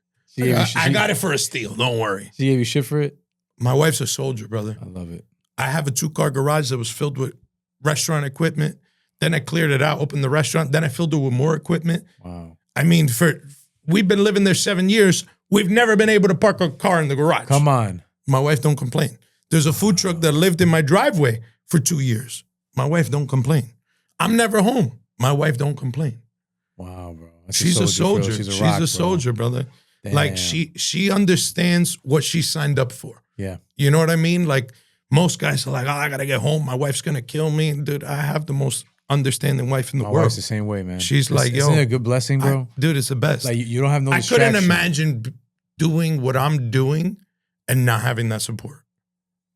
I got it for a steal. Don't worry. She gave you shit for it? My wife's a soldier, brother. I love it. I have a 2-car garage that was filled with restaurant equipment. Then I cleared it out, opened the restaurant. Then I filled it with more equipment. Wow. I mean, we've been living there 7 years. We've never been able to park a car in the garage. Come on. My wife don't complain. There's a food truck that lived in my driveway for 2 years. My wife don't complain. I'm never home. My wife don't complain. Wow, bro. She's a soldier. She's a soldier, brother. Damn. Like she understands what she signed up for. Yeah. You know what I mean? Like most guys are like, oh, I got to get home. My wife's going to kill me. Dude, I have the most understanding wife in the world. My wife's the same way, man. She's like, yo. Isn't it a good blessing, bro? Dude, it's the best. Like you don't have no distraction. I couldn't imagine doing what I'm doing and not having that support.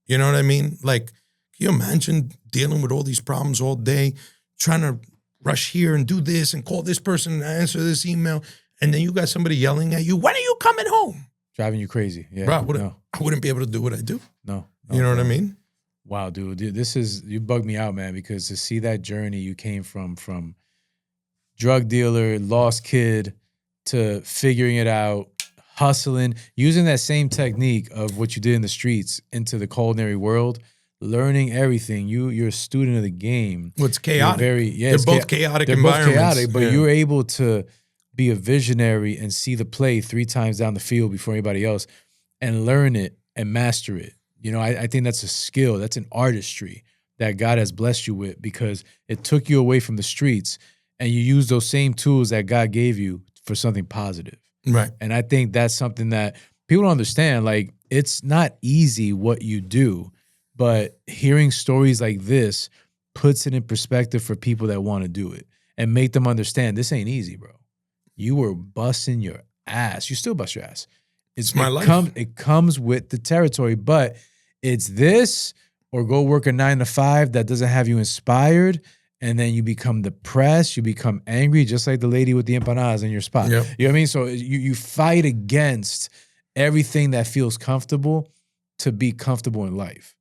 You know what I mean? Like, can you imagine dealing with all these problems all day, trying to rush here and do this and call this person and answer this email, and then you got somebody yelling at you, when are you coming home? Driving you crazy. Yeah. Bro, I wouldn't be able to do what I do. No. You know what I mean? Wow, dude. You bugged me out, man, because to see that journey you came from drug dealer, lost kid, to figuring it out, hustling, using that same technique of what you did in the streets into the culinary world, learning everything. You're a student of the game. Well, it's chaotic. They're both chaotic they're environments. Both chaotic, but you're able to be a visionary and see the play 3 times down the field before anybody else and learn it and master it. You know, I think that's a skill. That's an artistry that God has blessed you with because it took you away from the streets and you use those same tools that God gave you for something positive. Right. And I think that's something that people don't understand. Like, it's not easy what you do, but hearing stories like this puts it in perspective for people that want to do it and make them understand this ain't easy, bro. You were busting your ass. You still bust your ass. It's my life. It comes with the territory, but it's this or go work a 9 to 5 that doesn't have you inspired, and then you become depressed, you become angry, just like the lady with the empanadas in your spot. Yep. You know what I mean? So you fight against everything that feels comfortable to be comfortable in life.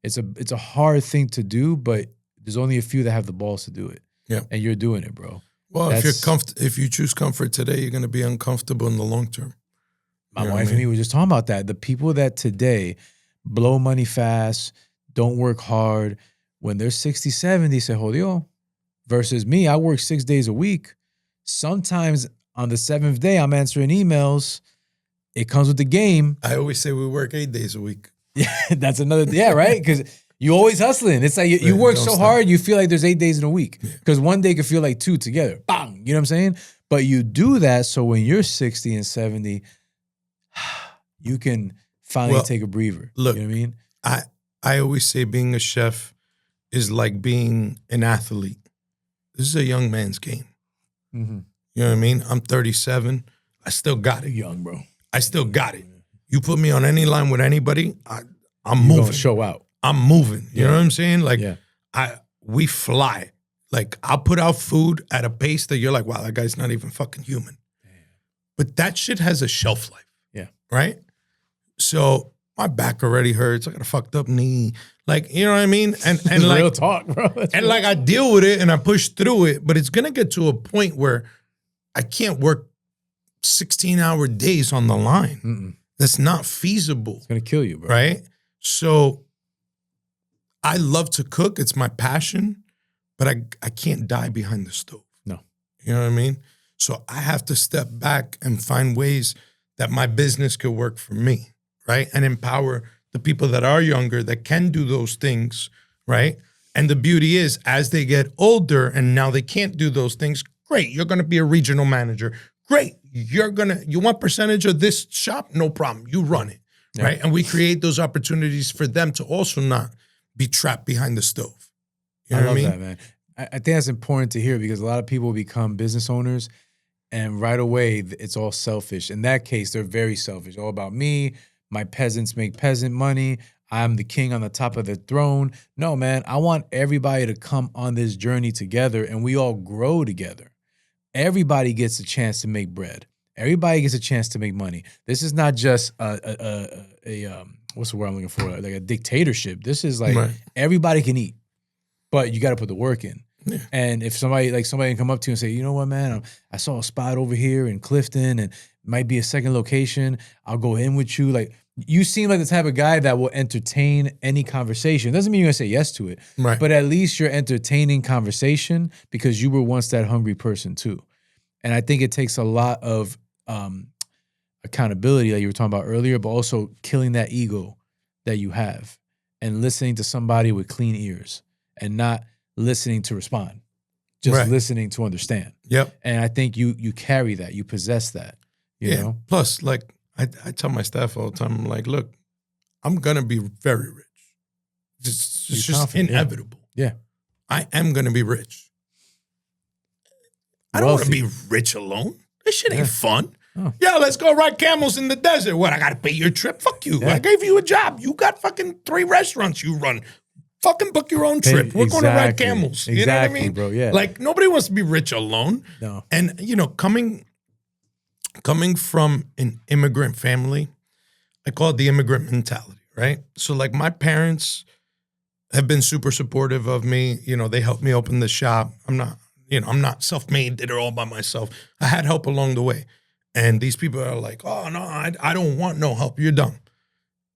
It's a hard thing to do, but there's only a few that have the balls to do it. Yeah. And you're doing it, bro. Well, if you choose comfort today, you're going to be uncomfortable in the long term. My wife and me were just talking about that. The people that today blow money fast, don't work hard, when they're 60, 70, say, jodió. Versus me, I work 6 days a week. Sometimes on the 7th day, I'm answering emails. It comes with the game. I always say we work 8 days a week. Yeah, that's another, right? Because you always hustling. It's like you work so hard, you feel like there's 8 days in a week. Because one day could feel like 2 together. Bang! You know what I'm saying? But you do that so when you're 60 and 70, you can finally take a breather. Look, you know what I mean? I always say being a chef is like being an athlete. This is a young man's game. Mm-hmm. You know what I mean? I'm 37. I still got it. You're young, bro. I still got it. You put me on any line with anybody, I'm You're moving. gonna show out. I'm moving. You know what I'm saying? Like, Yeah. we fly. Like, I'll put out food at a pace that you're like, wow, that guy's not even fucking human. But that shit has a shelf life. Yeah. Right? So my back already hurts. I got a fucked up knee. Like, you know what I mean? And like, real talk, bro. and like, I deal with it and I push through it, but it's gonna get to a point where I can't work 16-hour days on the line. Mm-mm. That's not feasible. It's gonna kill you, bro. Right? So I love to cook. It's my passion, but I can't die behind the stove. No. You know what I mean? So I have to step back and find ways that my business could work for me, right? And empower the people that are younger that can do those things, right? And the beauty is, as they get older and now they can't do those things, great, you're gonna be a regional manager. Great, you want percentage of this shop? No problem, you run it, right? And we create those opportunities for them to also not be trapped behind the stove. You know I love what I mean? that, man. I think that's important to hear because a lot of people become business owners and right away it's all selfish. In that case, they're very selfish. All about me, my peasants make peasant money. I'm the king on the top of the throne. No, man, I want everybody to come on this journey together and we all grow together. Everybody gets a chance to make bread. Everybody gets a chance to make money. This is not just a what's the word I'm looking for? Like a dictatorship. This is like everybody can eat, but you got to put the work in. Yeah. And if somebody can come up to you and say, you know what, man, I saw a spot over here in Clifton and it might be a second location. I'll go in with you. Like, you seem like the type of guy that will entertain any conversation. Doesn't mean you're going to say yes to it, but at least you're entertaining conversation because you were once that hungry person too. And I think it takes a lot of accountability that you were talking about earlier, but also killing that ego that you have and listening to somebody with clean ears and not listening to respond, just listening to understand. Yep. And I think you carry that, you possess that, you know? Plus, like, I tell my staff all the time, I'm like, look, I'm going to be very rich. It's just inevitable. Yeah. I am going to be rich. I don't want to be rich alone. This shit ain't fun. Oh. Yeah, let's go ride camels in the desert. What, I got to pay your trip? Fuck you. I gave you a job. You got fucking 3 restaurants you run. Fucking book your own trip. We're going to ride camels. You know what I mean? Bro, yeah. Like, nobody wants to be rich alone. No. And, you know, coming from an immigrant family, I call it the immigrant mentality, right? So, like, my parents have been super supportive of me. You know, they helped me open the shop. I'm not self-made, did it all by myself. I had help along the way. And these people are like, oh, no, I don't want no help. You're dumb.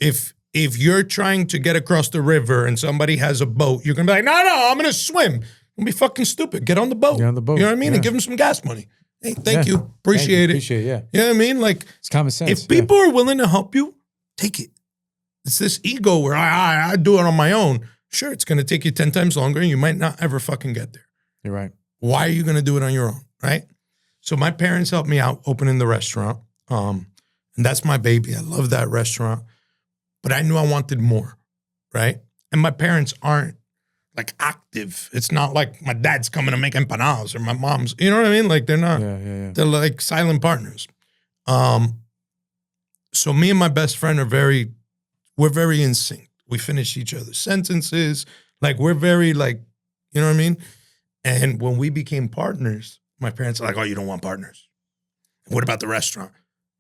If you're trying to get across the river and somebody has a boat, you're going to be like, no, I'm going to swim. Don't be fucking stupid. Get on the boat. Get on the boat. You know what I mean? And give them some gas money. Hey, thank you. Appreciate it. Appreciate it, yeah. You know what I mean? Like, it's common sense. If people are willing to help you, take it. It's this ego where I do it on my own. Sure, it's going to take you 10 times longer and you might not ever fucking get there. You're right. Why are you going to do it on your own, right? So my parents helped me out opening the restaurant. And that's my baby. I love that restaurant. But I knew I wanted more, right? And my parents aren't like active. It's not like my dad's coming to make empanadas or my mom's, you know what I mean? Like they're not, they're like silent partners. So me and my best friend we're very in sync. We finish each other's sentences. Like we're very like, you know what I mean? And when we became partners, my parents are like, oh, you don't want partners. What about the restaurant?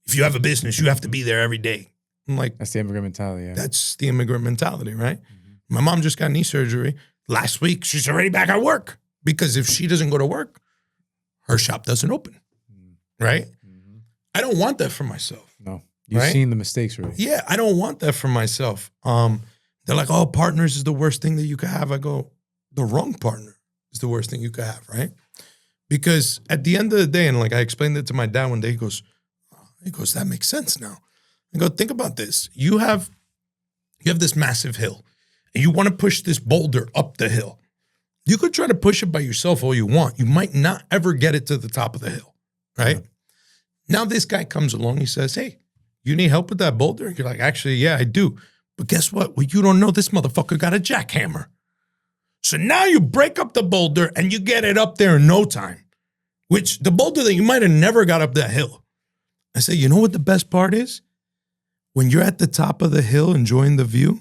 If you have a business, you have to be there every day. I'm like, that's the immigrant mentality. Yeah. That's the immigrant mentality, right? Mm-hmm. My mom just got knee surgery last week. She's already back at work because if she doesn't go to work, her shop doesn't open, right? Mm-hmm. I don't want that for myself. No, you've seen the mistakes, right? Yeah, I don't want that for myself. They're like, oh, partners is the worst thing that you could have. I go, the wrong partner is the worst thing you could have, right? Because at the end of the day, and like I explained it to my dad one day, he goes, that makes sense now. I go, think about this. You have this massive hill, and you want to push this boulder up the hill. You could try to push it by yourself all you want. You might not ever get it to the top of the hill, right? Mm-hmm. Now this guy comes along, he says, hey, you need help with that boulder? You're like, actually, yeah, I do. But guess what? Well, you don't know this motherfucker got a jackhammer. So now you break up the boulder and you get it up there in no time, which the boulder that you might have never got up that hill. I say, you know what the best part is? When you're at the top of the hill enjoying the view,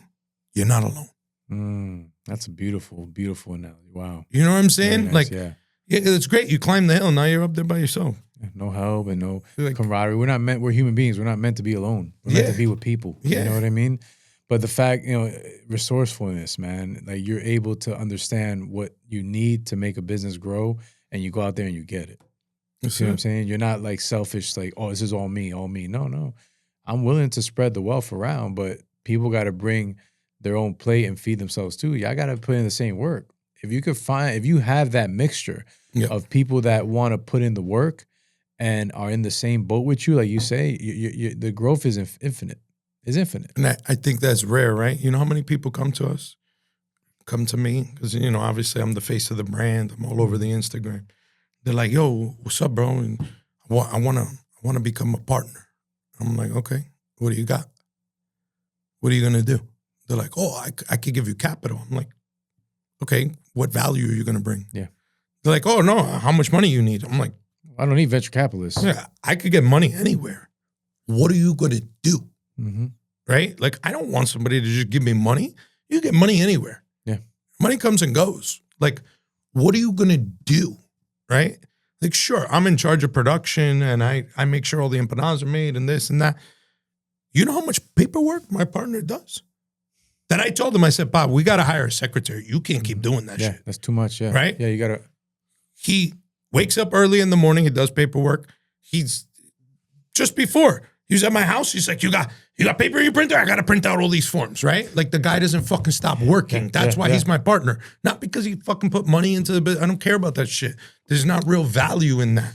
you're not alone. That's a beautiful, beautiful analogy. Wow. You know what I'm saying? Nice, like, yeah, it's great. You climb the hill, now you're up there by yourself. No help and no camaraderie. We're human beings. We're not meant to be alone. We're meant to be with people. Yeah. You know what I mean? But the fact, resourcefulness, man, like you're able to understand what you need to make a business grow and you go out there and you get it. You see what I'm saying? You're not like selfish, like, oh, this is all me, all me. No. I'm willing to spread the wealth around, but people got to bring their own plate and feed themselves too. Y'all got to put in the same work. If you have that mixture of people that want to put in the work and are in the same boat with you, like you say, the growth is infinite. It's infinite. And I think that's rare, right? You know how many people come to me? Because, obviously I'm the face of the brand. I'm all over the Instagram. They're like, yo, what's up, bro? And I want to become a partner. I'm like, okay, what do you got? What are you going to do? They're like, oh, I could give you capital. I'm like, okay, what value are you going to bring? Yeah. They're like, oh, no, how much money you need? I'm like, I don't need venture capitalists. Yeah, I could get money anywhere. What are you going to do? Mm-hmm. Right? Like, I don't want somebody to just give me money. You get money anywhere. Yeah. Money comes and goes. Like, what are you going to do? Right? Like, sure, I'm in charge of production and I make sure all the empanadas are made and this and that. You know how much paperwork my partner does? That I told him, I said, Bob, we got to hire a secretary. You can't keep doing that shit. That's too much, yeah. Right? Yeah, you got to. He wakes up early in the morning. He does paperwork. He's just before. He was at my house. He's like, you got paper in your printer? I got to print out all these forms, right? Like the guy doesn't fucking stop working. That's why he's my partner. Not because he fucking put money into the business. I don't care about that shit. There's not real value in that.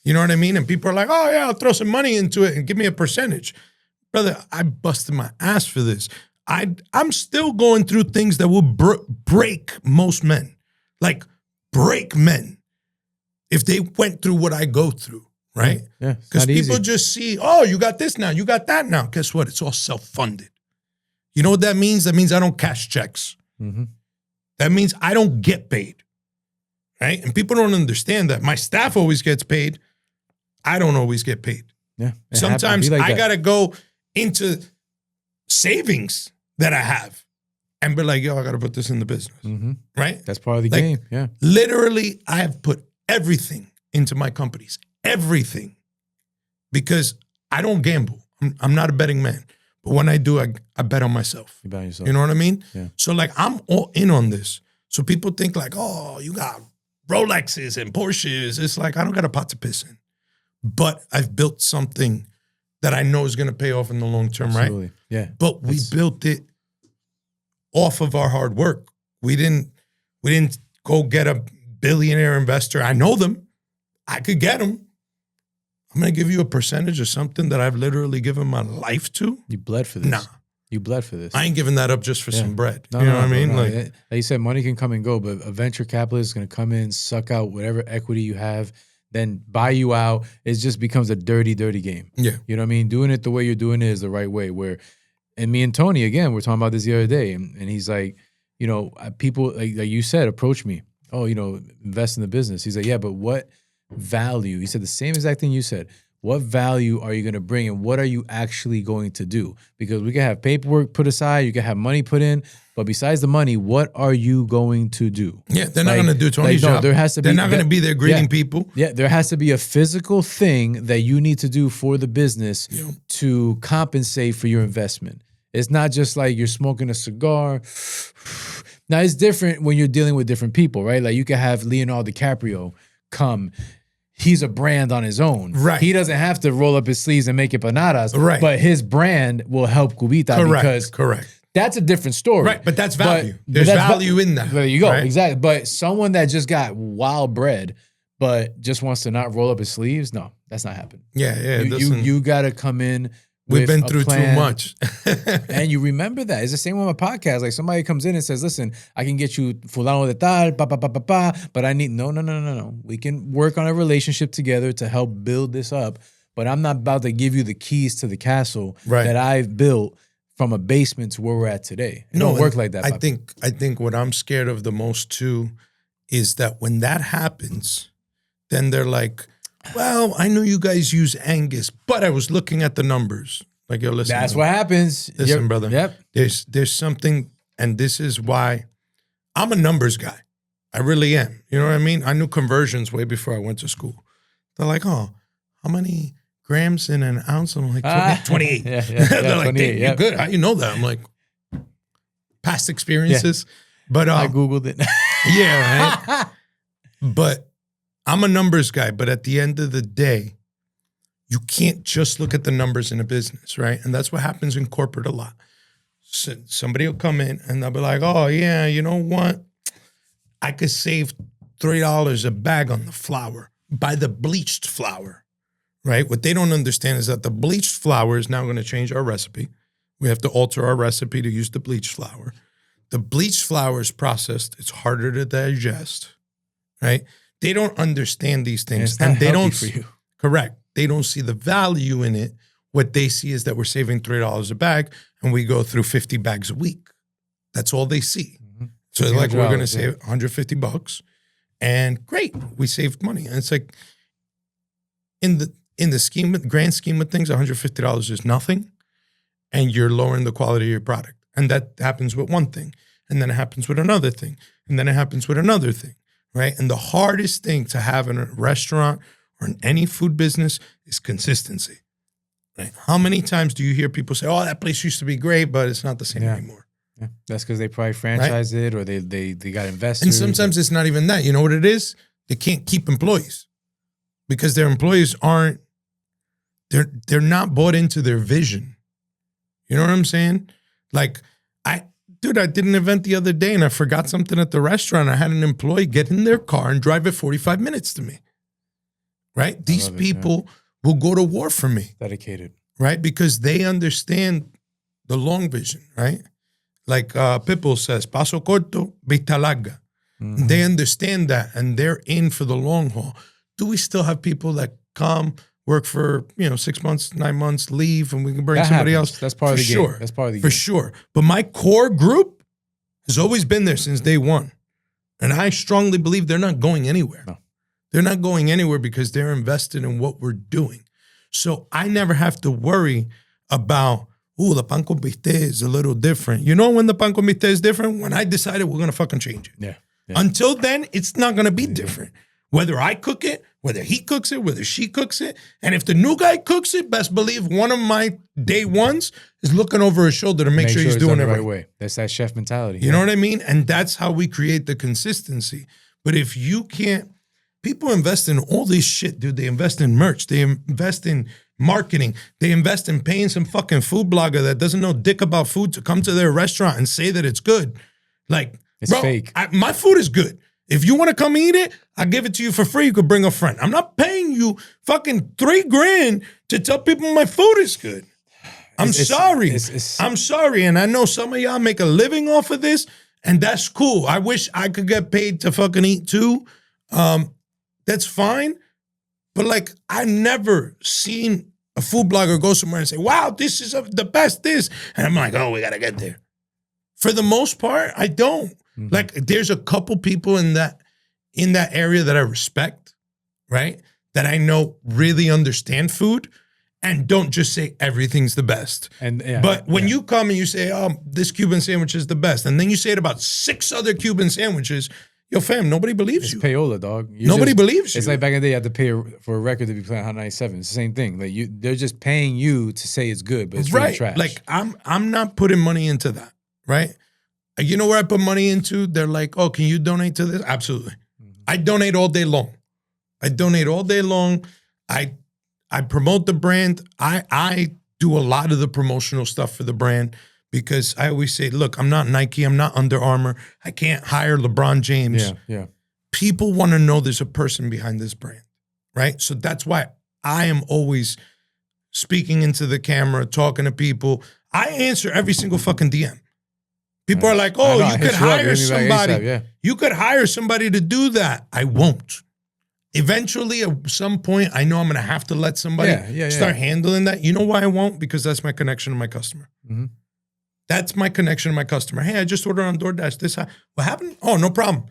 You know what I mean? And people are like, oh yeah, I'll throw some money into it and give me a percentage. Brother, I busted my ass for this. I'm still going through things that will break most men. Like break men. If they went through what I go through. Right? Yeah. Because people just see, oh, you got this now, you got that now. Guess what? It's all self-funded. You know what that means? That means I don't cash checks. Mm-hmm. That means I don't get paid. Right? And people don't understand that. My staff always gets paid. I don't always get paid. Yeah. Sometimes I got to go into savings that I have and be like, yo, I got to put this in the business. Mm-hmm. Right? That's part of the game. Yeah. Literally, I have put everything into my companies. Everything. Because I don't gamble. I'm not a betting man. But when I do, I bet on myself. You bet on yourself. You know what I mean? Yeah. So like I'm all in on this. So people think like, oh, you got Rolexes and Porsches. It's like, I don't got a pot to piss in. But I've built something that I know is going to pay off in the long term, Absolutely. Right? Yeah. But we built it off of our hard work. We didn't go get a billionaire investor. I know them. I could get them. I'm going to give you a percentage of something that I've literally given my life to. You bled for this. Nah. You bled for this. I ain't giving that up just for some bread. No, you know what I no, mean? no. Like you said, money can come and go, but a venture capitalist is going to come in, suck out whatever equity you have, then buy you out. It just becomes a dirty, dirty game. Yeah. You know what I mean? Doing it the way you're doing it is the right way. And me and Tony, again, we're talking about this the other day, and he's like, you know, people, like you said, approach me. Oh, you know, invest in the business. He's like, yeah, but what value? He said the same exact thing you said. What value are you going to bring, and what are you actually going to do? Because we can have paperwork put aside, you can have money put in, but besides the money, what are you going to do? Yeah, they're not going to do Tony's job. There has to be, they're not going to be there greeting people. Yeah, there has to be a physical thing that you need to do for the business to compensate for your investment. It's not just like you're smoking a cigar. Now, it's different when you're dealing with different people, right? Like you can have Leonardo DiCaprio come. He's a brand on his own. Right. He doesn't have to roll up his sleeves and make empanadas. Right. But his brand will help Cubita because that's a different story. Right, but that's value. There's value in that. There you go, right? exactly. But someone that just got wild bread but just wants to not roll up his sleeves, no, that's not happening. Yeah. You got to come in. We've been through too much. And you remember that. It's the same with my podcast. Like somebody comes in and says, listen, I can get you fulano de tal, but I need, no. We can work on a relationship together to help build this up, but I'm not about to give you the keys to the castle that I've built from a basement to where we're at today. It don't work like that. I think what I'm scared of the most too is that when that happens, then they're like, well, I know you guys use Angus, but I was looking at the numbers. Like, yo, listen. That's what happens. Listen, brother. Yep. There's something, and this is why I'm a numbers guy. I really am. You know what I mean? I knew conversions way before I went to school. They're like, oh, how many grams in an ounce? I'm like, 28. They're like, you're good. How you know that? I'm like, past experiences. But I Googled it. Yeah, right? But I'm a numbers guy, but at the end of the day, you can't just look at the numbers in a business, right? And that's what happens in corporate a lot. So somebody will come in and they'll be like, oh, yeah, you know what? I could save $3 a bag on the flour, buy the bleached flour, right? What they don't understand is that the bleached flour is now going to change our recipe. We have to alter our recipe to use the bleached flour. The bleached flour is processed. It's harder to digest, right? They don't understand these things, and they don't. For you. Correct. They don't see the value in it. What they see is that we're saving $3 a bag, and we go through 50 bags a week. That's all they see. Mm-hmm. So they're like, we're going to save $150, and great, we saved money. And it's like, in the grand scheme of things, $150 is nothing, and you're lowering the quality of your product. And that happens with one thing, and then it happens with another thing, and then it happens with another thing. Right. And the hardest thing to have in a restaurant or in any food business is consistency. Right. How many times do you hear people say, oh, that place used to be great, but it's not the same anymore? Yeah. That's because they probably franchised it or they got investors. And sometimes it's not even that. You know what it is? They can't keep employees because their employees they're not bought into their vision. You know what I'm saying? Like, Dude, I did an event the other day and I forgot something at the restaurant. I had an employee get in their car and drive it 45 minutes to me. Right? These people will go to war for me. Dedicated. Right? Because they understand the long vision, right? Like Pitbull says, paso corto, vista larga. Mm-hmm. They understand that and they're in for the long haul. Do we still have people that come, work for 6 months, 9 months, leave, and we can bring somebody else? That's part of the game. That's part of the game. For sure. But my core group has always been there since day one. And I strongly believe they're not going anywhere. No. They're not going anywhere because they're invested in what we're doing. So I never have to worry about, the pan con bistec is a little different. You know when the pan con bistec is different? When I decided we're going to fucking change it. Yeah. Until then, it's not going to be different. Whether I cook it, whether he cooks it, whether she cooks it. And if the new guy cooks it, best believe one of my day ones is looking over his shoulder to make sure he's doing it the right way. That's that chef mentality. You know what I mean? And that's how we create the consistency. But if you can't, people invest in all this shit, dude. They invest in merch. They invest in marketing. They invest in paying some fucking food blogger that doesn't know dick about food to come to their restaurant and say that it's good. Like, it's fake. My food is good. If you want to come eat it, I'll give it to you for free. You could bring a friend. I'm not paying you fucking $3,000 to tell people my food is good. I'm sorry. I'm sorry. And I know some of y'all make a living off of this, and that's cool. I wish I could get paid to fucking eat too. That's fine. But like, I've never seen a food blogger go somewhere and say, wow, this is the best this. And I'm like, oh, we got to get there. For the most part, I don't. Mm-hmm. Like, there's a couple people in that area that I respect, right? That I know really understand food. And don't just say everything's the best. But when you come and you say, oh, this Cuban sandwich is the best, and then you say it about 6 other Cuban sandwiches, yo, fam, nobody believes you. It's payola, dog. Nobody believes you. It's like back in the day, you had to pay for a record to be playing Hot 97. It's the same thing. Like they're just paying you to say it's good, but it's really trash. Like I'm not putting money into that, right? You know where I put money into? They're like, oh, can you donate to this? Absolutely. Mm-hmm. I donate all day long. I promote the brand. I do a lot of the promotional stuff for the brand because I always say, look, I'm not Nike. I'm not Under Armour. I can't hire LeBron James. Yeah. People want to know there's a person behind this brand, right? So that's why I am always speaking into the camera, talking to people. I answer every single fucking DM. People are like, oh, you could hire somebody. ASAP, You could hire somebody to do that. I won't. Eventually, at some point, I know I'm going to have to let somebody start handling that. You know why I won't? Because that's my connection to my customer. Mm-hmm. That's my connection to my customer. Hey, I just ordered on DoorDash. What happened? Oh, no problem.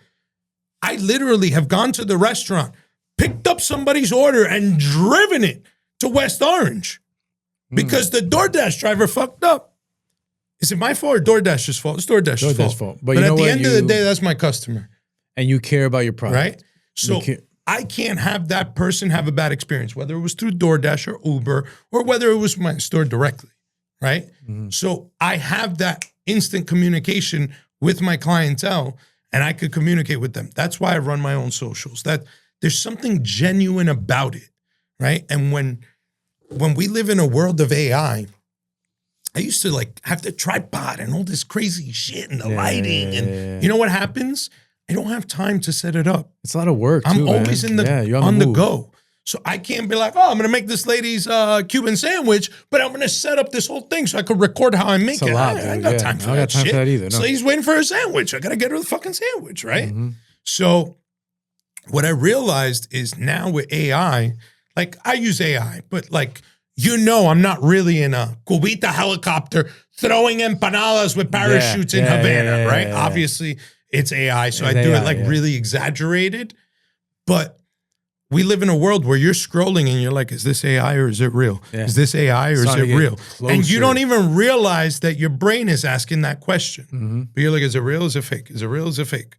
I literally have gone to the restaurant, picked up somebody's order, and driven it to West Orange because the DoorDash driver fucked up. Is it my fault or DoorDash's fault? It's DoorDash's fault. But at the end of the day, that's my customer. And you care about your product. Right? So I can't have that person have a bad experience, whether it was through DoorDash or Uber or whether it was my store directly, right? Mm-hmm. So I have that instant communication with my clientele and I could communicate with them. That's why I run my own socials. That there's something genuine about it, right? And when we live in a world of AI, I used to like have the tripod and all this crazy shit and the lighting. And you know what happens? I don't have time to set it up. It's a lot of work. I'm always on the go. So I can't be like, oh, I'm going to make this lady's Cuban sandwich, but I'm going to set up this whole thing so I could record how I make it. I ain't got time for that shit. Either. No. So he's waiting for her sandwich. I got to get her the fucking sandwich, right? Mm-hmm. So what I realized is now with AI, like I use AI, but like, I'm not really in a cubita helicopter throwing empanadas with parachutes in Havana, right? Yeah. Obviously, it's AI, so I do it like really exaggerated. But we live in a world where you're scrolling and you're like, is this AI or is it real? Yeah. Is this AI or is it real? Closer. And you don't even realize that your brain is asking that question. Mm-hmm. But you're like, is it real? Is it fake? Is it real? Is it fake?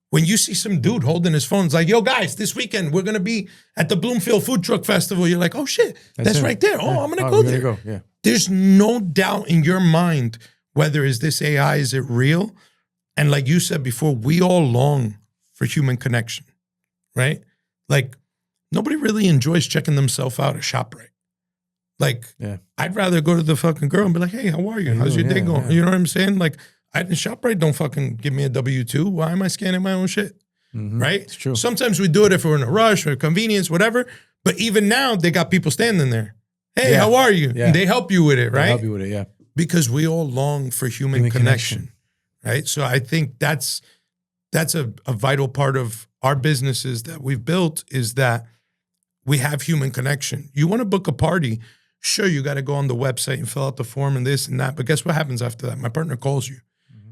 When you see some dude holding his phone, it's like, yo, guys, this weekend we're going to be at the Bloomfield Food Truck Festival. You're like, oh, shit, that's right there. Oh, I'm going to go there. Go. Yeah. There's no doubt in your mind whether is this AI, is it real? And like you said before, we all long for human connection, right? Like, nobody really enjoys checking themselves out at ShopRite. Like, I'd rather go to the fucking girl and be like, hey, how are you? How's your day going? You know what I'm saying? Like, ShopRite don't fucking give me a W-2. Why am I scanning my own shit? Mm-hmm. Right? It's true. Sometimes we do it if we're in a rush or convenience, whatever. But even now, they got people standing there. Hey, how are you? Yeah. And they help you with it, right? They help you with it, yeah. Because we all long for human connection. Right? So I think that's a vital part of our businesses that we've built is that we have human connection. You want to book a party, sure, you got to go on the website and fill out the form and this and that. But guess what happens after that? My partner calls you.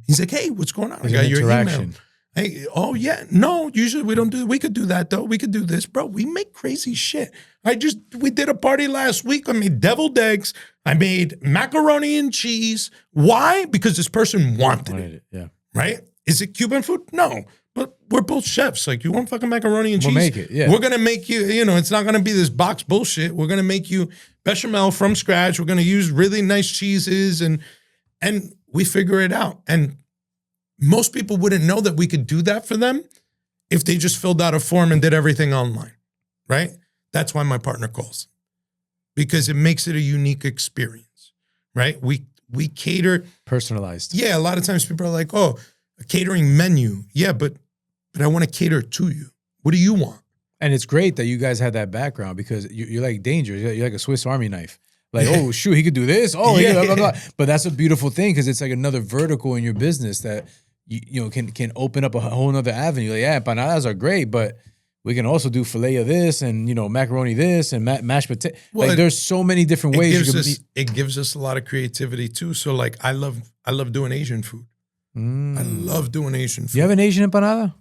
He's like, hey, what's going on? I got your email. Hey, oh, yeah. No, usually we don't do it. We could do that, though. We could do this. Bro, we make crazy shit. We did a party last week. I made deviled eggs. I made macaroni and cheese. Why? Because this person wanted it. Yeah. Right? Is it Cuban food? No. But we're both chefs. Like, you want fucking macaroni and cheese? We'll make it, yeah. We're going to make you, it's not going to be this box bullshit. We're going to make you bechamel from scratch. We're going to use really nice cheeses and we figure it out. And most people wouldn't know that we could do that for them if they just filled out a form and did everything online, right? That's why my partner calls, because it makes it a unique experience, right? We cater. Personalized. Yeah, a lot of times people are like, oh, a catering menu. Yeah, but I want to cater to you. What do you want? And it's great that you guys had that background because you're like danger. You're like a Swiss Army knife. Like, oh, shoot, he could do this. Oh, yeah. Blah, blah, blah. But that's a beautiful thing because it's like another vertical in your business that, you know, can open up a whole nother avenue. Like, yeah, empanadas are great, but we can also do filet of this and, you know, macaroni this and mashed potato. Well, like, there's so many different ways. It gives us a lot of creativity, too. So, like, I love doing Asian food. I love doing Asian food. You have an Asian empanada?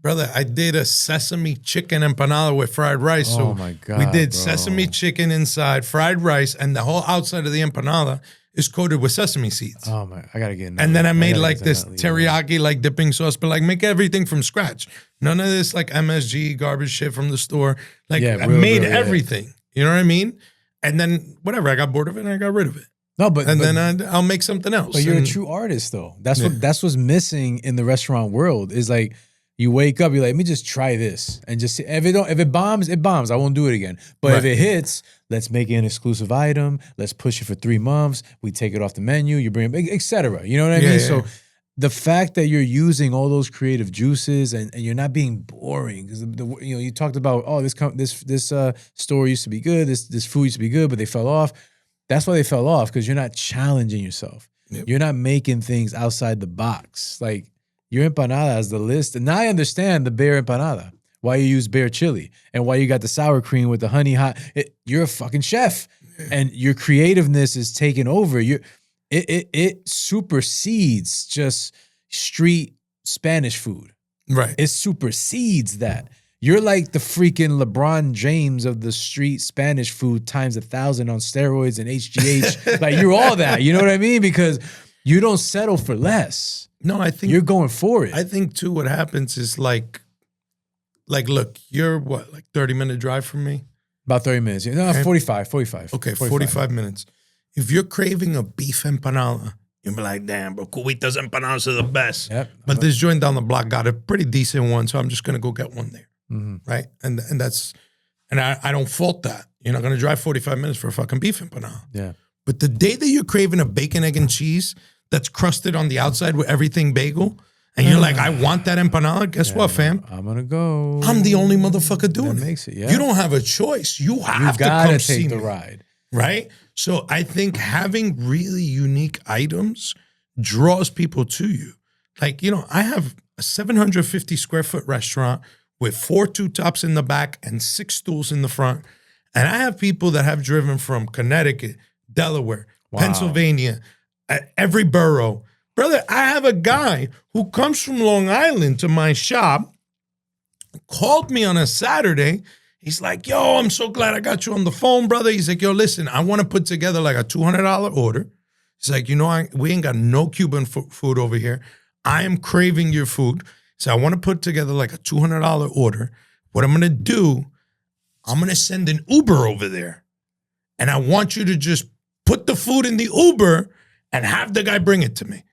Brother, I did a sesame chicken empanada with fried rice. Oh, so my God, we did bro. sesame chicken inside, fried rice, and the whole outside of the empanada is coated with sesame seeds. Oh, my. I got to get in. And then I made like this teriyaki, like dipping sauce, but like make everything from scratch. None of this like MSG garbage shit from the store. Like I made everything. You know what I mean? And then whatever, I got bored of it and I got rid of it. No, but then I'll make something else. But you're a true artist, though. That's what's missing in the restaurant world. Is like you wake up, you're like, let me just try this, and just if it bombs, it bombs. I won't do it again. But if it hits, let's make it an exclusive item. Let's push it for 3 months. We take it off the menu. You bring it, etc. You know what I mean? So the fact that you're using all those creative juices and you're not being boring, because you know you talked about this store used to be good, this food used to be good, but they fell off. That's why they fell off, because you're not challenging yourself. Yep. You're not making things outside the box. Like your empanada has the list. And now I understand the bear empanada, why you use bear chili and why you got the sour cream with the honey hot. You're a fucking chef. Yeah. And your creativeness is taking over. It supersedes just street Spanish food. Right. It supersedes that. You're like the freaking LeBron James of the street Spanish food times 1,000 on steroids and HGH. Like you're all that, you know what I mean? Because you don't settle for less. No, I think you're going for it. I think too what happens is like look, you're what, like 30-minute drive from me? About 30 minutes. No, 45. Okay, 45 minutes. If you're craving a beef empanada, you'll be like, damn, bro, Cubita's empanadas are the best. Yep. But this joint down the block got a pretty decent one, so I'm just gonna go get one there. Mm-hmm. Right? And I don't fault that. You're not going to drive 45 minutes for a fucking beef empanada. Yeah. But the day that you're craving a bacon, egg, and cheese that's crusted on the outside with everything bagel, and you're like, I want that empanada, guess what, fam? I'm going to go. I'm the only motherfucker doing that makes it. Yeah. You don't have a choice. You have to come see the me. Ride. Right? So I think having really unique items draws people to you. Like, you know, I have a 750 square foot restaurant with 4 two-tops in the back and 6 stools in the front. And I have people that have driven from Connecticut, Delaware, Pennsylvania, every borough. Brother, I have a guy who comes from Long Island to my shop, called me on a Saturday. He's like, yo, I'm so glad I got you on the phone, brother. He's like, yo, listen, I want to put together like a $200 order. He's like, you know, we ain't got no Cuban food over here. I am craving your food. So I want to put together like a $200 order. What I'm going to do, I'm going to send an Uber over there. And I want you to just put the food in the Uber and have the guy bring it to me.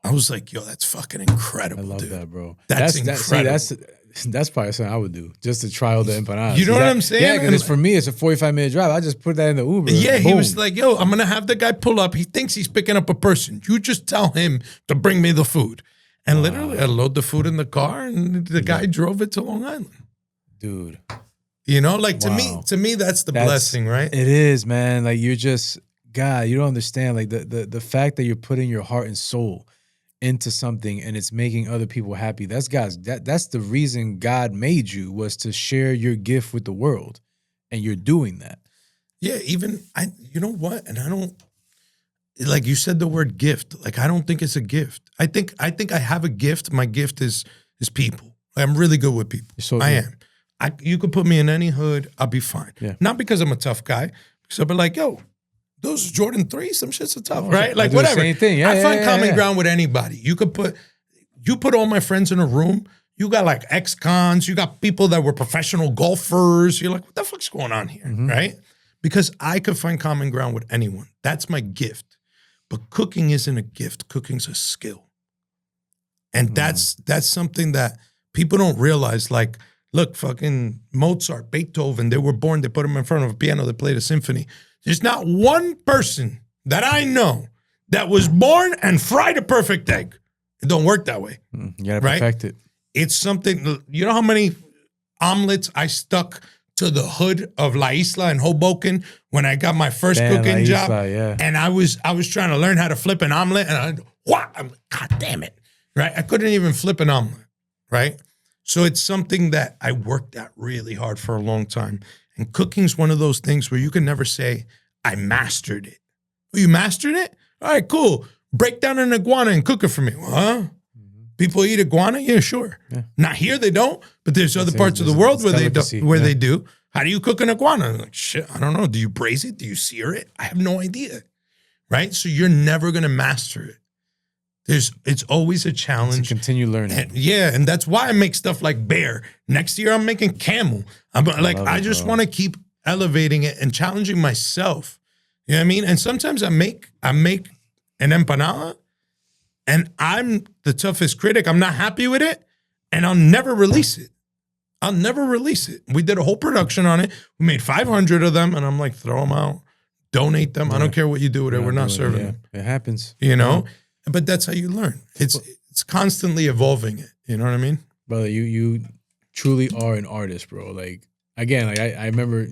I was like, yo, that's fucking incredible, dude. I love that, bro. That's incredible. That's probably something I would do, just to try all the empanadas. You know what I'm saying? Yeah, because for me, it's a 45-minute drive. I just put that in the Uber. Yeah, he was like, yo, I'm going to have the guy pull up. He thinks he's picking up a person. You just tell him to bring me the food. And literally, I load the food in the car, and the guy drove it to Long Island. Dude. You know, like to me, that's the blessing, right? It is, man. Like you're just, God, you don't understand. Like the fact that you're putting your heart and soul into something and it's making other people happy. That's that's the reason God made you, was to share your gift with the world. And you're doing that. Yeah, you know what? And I don't, like you said the word gift. Like I don't think it's a gift. I think I have a gift. My gift is people. I'm really good with people. I am. You could put me in any hood, I'll be fine. Yeah. Not because I'm a tough guy, because I'll be like, yo, those Jordan 3s, some shits are tough, right? Like whatever. Same thing. Yeah, I find common ground with anybody. You put all my friends in a room. You got like ex-cons. You got people that were professional golfers. You're like, what the fuck's going on here, right? Because I could find common ground with anyone. That's my gift. But cooking isn't a gift. Cooking's a skill. And that's something that people don't realize. Like, look, fucking Mozart, Beethoven, they were born, they put them in front of a piano, they played a symphony. There's not one person that I know that was born and fried a perfect egg. It don't work that way. You gotta perfect it. It's something, you know how many omelets I stuck to the hood of La Isla in Hoboken when I got my first cooking job. Yeah. And I was trying to learn how to flip an omelet, and I'm like, God damn it, right? I couldn't even flip an omelet, right? So it's something that I worked at really hard for a long time. And cooking's one of those things where you can never say, I mastered it. Oh, you mastered it? All right, cool. Break down an iguana and cook it for me. Huh? People eat iguana? Yeah, sure. Yeah. Not here, they don't. But there's other parts of the world where they do. How do you cook an iguana? I'm like, shit, I don't know. Do you braise it? Do you sear it? I have no idea. Right? So you're never going to master it. It's always a challenge. To continue learning. And that's why I make stuff like bear. Next year, I'm making camel. I just want to keep elevating it and challenging myself. You know what I mean? And sometimes I make an empanada, and I'm the toughest critic. I'm not happy with it, and I'll never release it. We did a whole production on it. We made 500 of them, and I'm like, throw them out, donate them. Yeah. I don't care what you do with it. We're not serving them. It happens. You know? But that's how you learn. It's constantly evolving it. You know what I mean? Brother, you truly are an artist, bro. Like, again, I remember,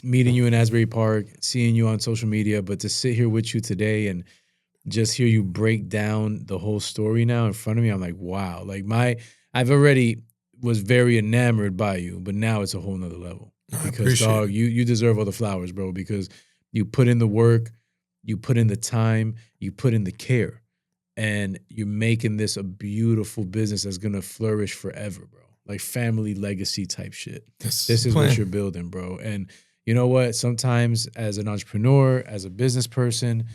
meeting you in Asbury Park, seeing you on social media, but to sit here with you today and just hear you break down the whole story now in front of me, I'm like, wow. Like I've already was very enamored by you, but now it's a whole nother level. Because dog, you deserve all the flowers, bro, because you put in the work, you put in the time, you put in the care, and you're making this a beautiful business that's going to flourish forever, bro. Like family legacy type shit. This is what you're building, bro. And you know what? Sometimes as an entrepreneur, as a business person,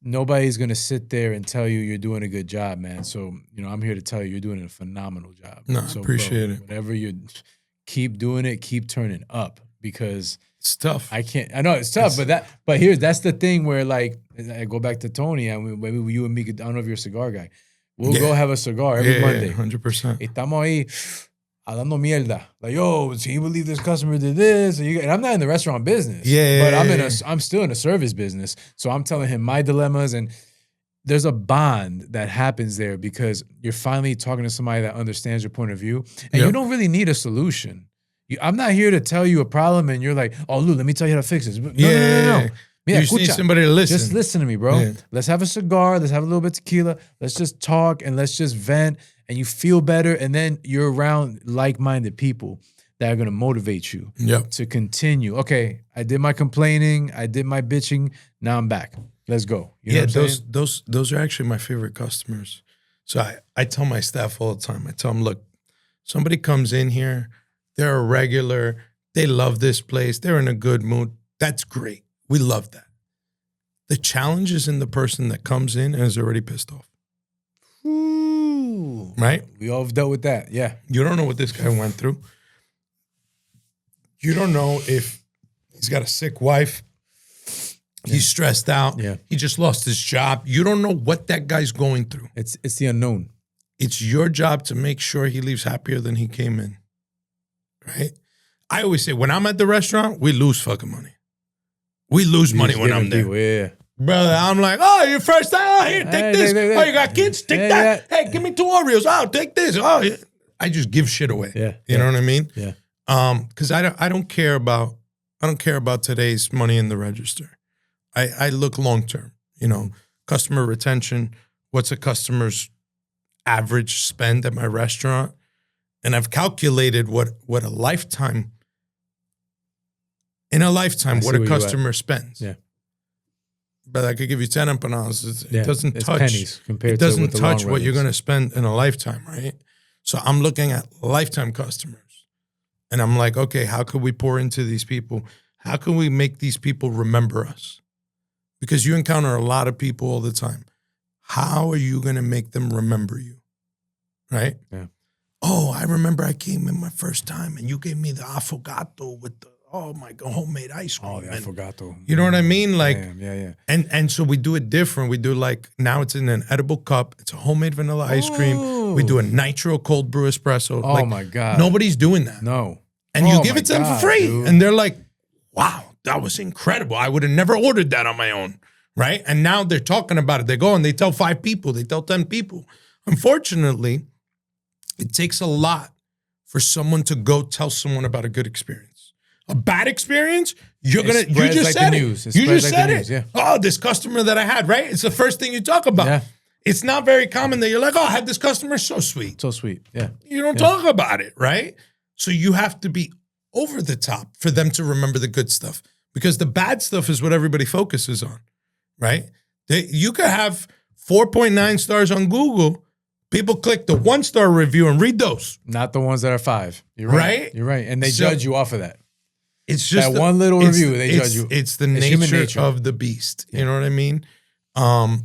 nobody's going to sit there and tell you you're doing a good job, man. So, I'm here to tell you you're doing a phenomenal job. No, I appreciate it. Whatever you keep doing it, keep turning up, because it's tough. I know it's tough, but that's the thing where, like, I go back to Tony, and maybe you and me, I don't know if you're a cigar guy. We'll go have a cigar every Monday. 100%. Estamos ahí hablando mierda. Like, yo, can you believe this customer did this? And I'm not in the restaurant business. But I'm still in a service business. So I'm telling him my dilemmas, and there's a bond that happens there because you're finally talking to somebody that understands your point of view, and you don't really need a solution. I'm not here to tell you a problem and you're like, oh, Lou, let me tell you how to fix this. No. You just need somebody to listen. Just listen to me, bro. Yeah. Let's have a cigar. Let's have a little bit of tequila. Let's just talk and let's just vent, and you feel better. And then you're around like-minded people that are going to motivate you to continue. Okay, I did my complaining. I did my bitching. Now I'm back. Let's go. You know what I'm saying? Those are actually my favorite customers. So I tell my staff all the time, I tell them, look, somebody comes in here, they're a regular, they love this place, they're in a good mood. That's great. We love that. The challenge is in the person that comes in and is already pissed off. Ooh. Right? We all have dealt with that. Yeah. You don't know what this guy went through. You don't know if he's got a sick wife. He's stressed out. Yeah. He just lost his job. You don't know what that guy's going through. It's the unknown. It's your job to make sure he leaves happier than he came in. Right? I always say, when I'm at the restaurant, we lose fucking money. We lose money when I'm there. Yeah. Brother, I'm like, oh, your first time? Oh, here, take this. Oh, you got kids? Take that. Hey, give me 2 Oreos. Oh, take this. Oh, yeah. I just give shit away. Yeah. You know what I mean? Yeah. Because I don't care about today's money in the register. I look long term. Customer retention. What's a customer's average spend at my restaurant? And I've calculated what a lifetime. In a lifetime, what a customer spends. Yeah. But I could give you 10 empanadas. It doesn't touch pennies compared it doesn't to touch what you're going to spend in a lifetime, right? So I'm looking at lifetime customers. And I'm like, okay, how could we pour into these people? How can we make these people remember us? Because you encounter a lot of people all the time. How are you going to make them remember you? Right? Yeah. Oh, I remember I came in my first time and you gave me the affogato with the homemade ice cream. Oh, the affogato. You know what I mean? Like, yeah. And so we do it different. We do like, now it's in an edible cup. It's a homemade vanilla ice cream. We do a nitro cold brew espresso. Oh, my God. Nobody's doing that. No. And you give it to them for free. Dude. And they're like, wow, that was incredible. I would have never ordered that on my own. Right? And now they're talking about it. They go and they tell 5 people. They tell 10 people. Unfortunately, it takes a lot for someone to go tell someone about a good experience. a bad experience, you just like said the it. news. You just like said the it. news, yeah. Oh, this customer that I had, right? It's the first thing you talk about. Yeah. It's not very common that you're like, oh, I had this customer, so sweet. So sweet. Yeah. You don't talk about it, right? So you have to be over the top for them to remember the good stuff, because the bad stuff is what everybody focuses on, right? You could have 4.9 stars on Google. People click the 1-star review and read those. Not the ones that are 5. You're right. You're right. And they judge you off of that. It's just that one little review, they judge you. It's the nature of the beast. You know what I mean? And,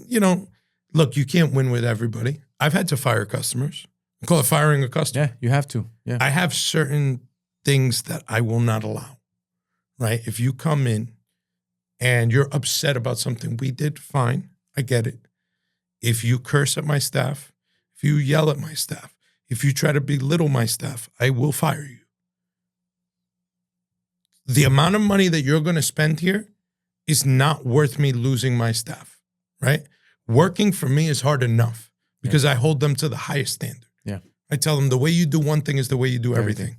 you know, look, you can't win with everybody. I've had to fire customers. I call it firing a customer. Yeah, you have to. Yeah. I have certain things that I will not allow, right? If you come in and you're upset about something we did, fine. I get it. If you curse at my staff, if you yell at my staff, if you try to belittle my staff, I will fire you. The amount of money that you're going to spend here is not worth me losing my staff, right? Working for me is hard enough because I hold them to the highest standard. Yeah. I tell them the way you do one thing is the way you do everything.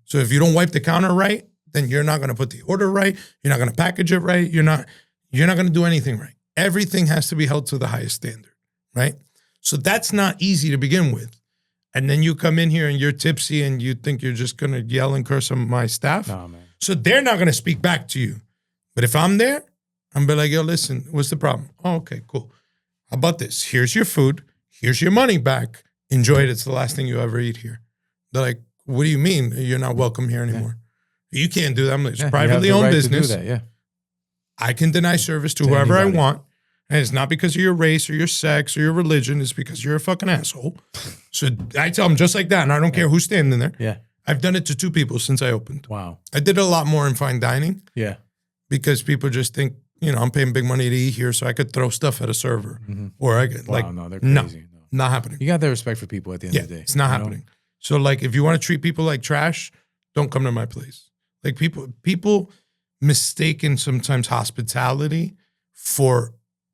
So if you don't wipe the counter right, then you're not going to put the order right. You're not going to package it right. You're not going to do anything right. Everything has to be held to the highest standard, right? So that's not easy to begin with. And then you come in here and you're tipsy and you think you're just going to yell and curse at my staff. No, man. So they're not going to speak back to you. But if I'm there, I'm be like, yo, listen, what's the problem? Oh, okay, cool. How about this? Here's your food. Here's your money back. Enjoy it. It's the last thing you ever eat here. They're like, what do you mean you're not welcome here anymore? Yeah. You can't do that. I'm like, it's privately owned business. To do that, yeah. I can deny service to whoever I want. And it's not because of your race or your sex or your religion. It's because you're a fucking asshole. So I tell them just like that. And I don't care who's standing there. Yeah. I've done it to 2 people since I opened. Wow. I did it a lot more in fine dining. Yeah. Because people just think, you know, I'm paying big money to eat here so I could throw stuff at a server. Mm-hmm. Or I could, no, they're crazy. No, not happening. You got that respect for people at the end of the day. It's not happening. So like, if you want to treat people like trash, don't come to my place. Like people mistaken sometimes hospitality for,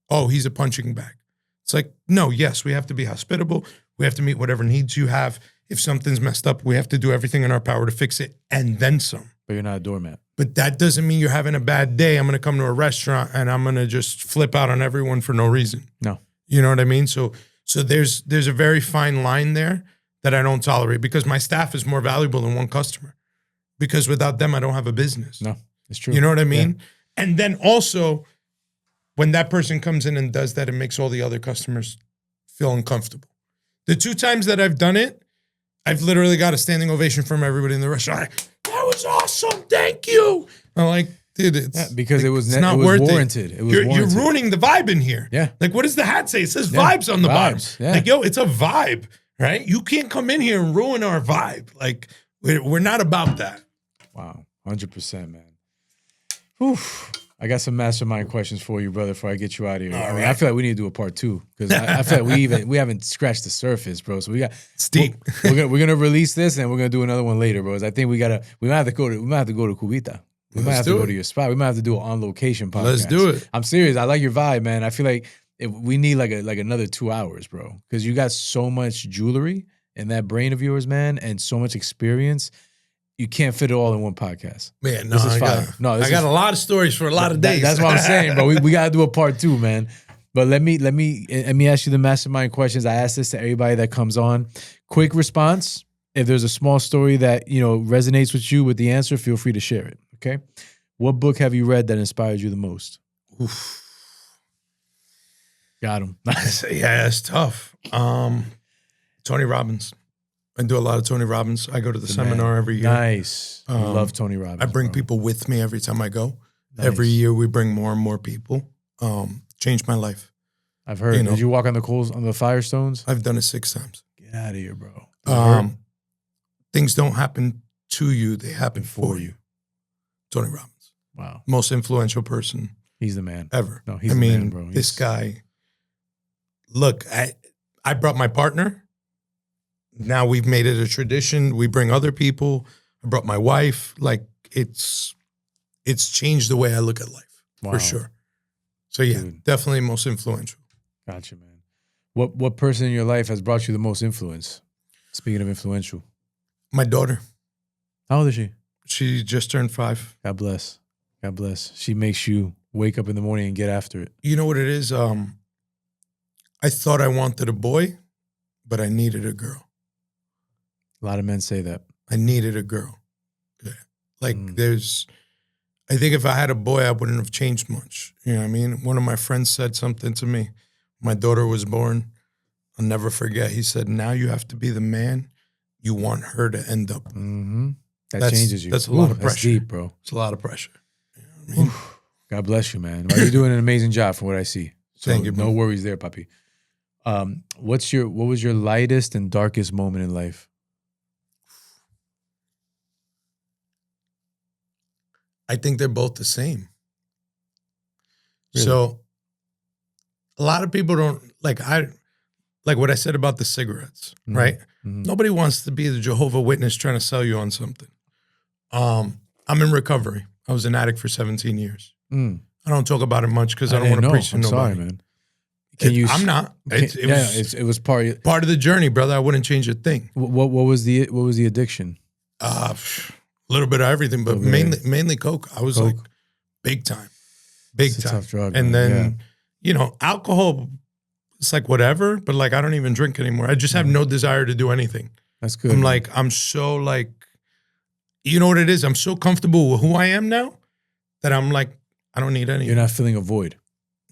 oh, he's a punching bag. It's like, no, yes, we have to be hospitable. We have to meet whatever needs you have. If something's messed up, we have to do everything in our power to fix it and then some. But you're not a doormat. But that doesn't mean you're having a bad day. I'm going to come to a restaurant and I'm going to just flip out on everyone for no reason. No. You know what I mean? So there's a very fine line there that I don't tolerate because my staff is more valuable than one customer. Because without them, I don't have a business. No, it's true. You know what I mean? Yeah. And then also, when that person comes in and does that, it makes all the other customers feel uncomfortable. The 2 times that I've done it, I've literally got a standing ovation from everybody in the restaurant. That was awesome. Thank you. I'm like, dude, it's because like, it was not worth warranted. It was You're warranted. ruining the vibe in here. Yeah. Like, what does the hat say? It says vibes on the bottom. Yeah. Like, yo, it's a vibe, right? You can't come in here and ruin our vibe. Like, we're not about that. Wow, 100%, man. Whew. I got some mastermind questions for you, brother, before I get you out of here. I feel like we need to do a part 2 because I feel like we haven't scratched the surface, bro. So we got steep. We're gonna release this and we're gonna do another one later, bros. I think we might have to go to Cubita. We might have to go to your spot. We might have to do an on location podcast. Let's do it. I'm serious. I like your vibe, man. I feel like we need like another 2 hours, bro, because you got so much jewelry in that brain of yours, man, and so much experience. You can't fit it all in one podcast. Man, no, this is fire. I got a lot of stories for a lot of days. That's what I'm saying, bro. We got to do a part 2, man. But let me ask you the mastermind questions. I ask this to everybody that comes on. Quick response. If there's a small story that, you know, resonates with you with the answer, feel free to share it. Okay. What book have you read that inspired you the most? Oof. Got him. Yeah, it's tough. Tony Robbins. I do a lot of Tony Robbins. I go to the seminar every year. Nice. I love Tony Robbins. I bring people with me every time I go. Nice. Every year we bring more and more people. Changed my life. I've heard. Did you walk on the Firestones? I've done it 6 times. Get out of here, bro. Things don't happen to you. They happen for you. Tony Robbins. Wow. Most influential person. He's the man. Ever. No, he's the man, bro. This guy. Look, I brought my partner. Now we've made it a tradition. We bring other people. I brought my wife. Like it's changed the way I look at life for sure. So yeah, definitely most influential. Gotcha, man. What person in your life has brought you the most influence? Speaking of influential, my daughter. How old is she? She just turned 5. God bless. God bless. She makes you wake up in the morning and get after it. You know what it is? I thought I wanted a boy, but I needed a girl. A lot of men say that. I needed a girl. Yeah. Like I think if I had a boy, I wouldn't have changed much. You know what I mean? One of my friends said something to me. My daughter was born. I'll never forget. He said, now you have to be the man you want her to end up. Mm-hmm. That changes you. That's a lot of pressure. That's deep, bro. It's a lot of pressure. You know what I mean? God bless you, man. Well, you're doing an amazing job from what I see. So Thank you, no man. worries there, papi. What was your lightest and darkest moment in life? I think they're both the same. Really? So a lot of people don't like what I said about the cigarettes, right? Mm-hmm. Nobody wants to be the Jehovah's Witness trying to sell you on something. I'm in recovery. I was an addict for 17 years. I don't talk about it much because I don't want to preach to nobody. Sorry, man. I'm not. It was part of the journey, brother. I wouldn't change a thing. What was the addiction? A little bit of everything, but mainly coke. I was like big time. It's a tough drug, and man. then alcohol. It's like whatever, but like I don't even drink anymore. I just have no desire to do anything. That's good. I'm so like, you know what it is? I'm so comfortable with who I am now that I'm like, I don't need anything. You're not feeling a void.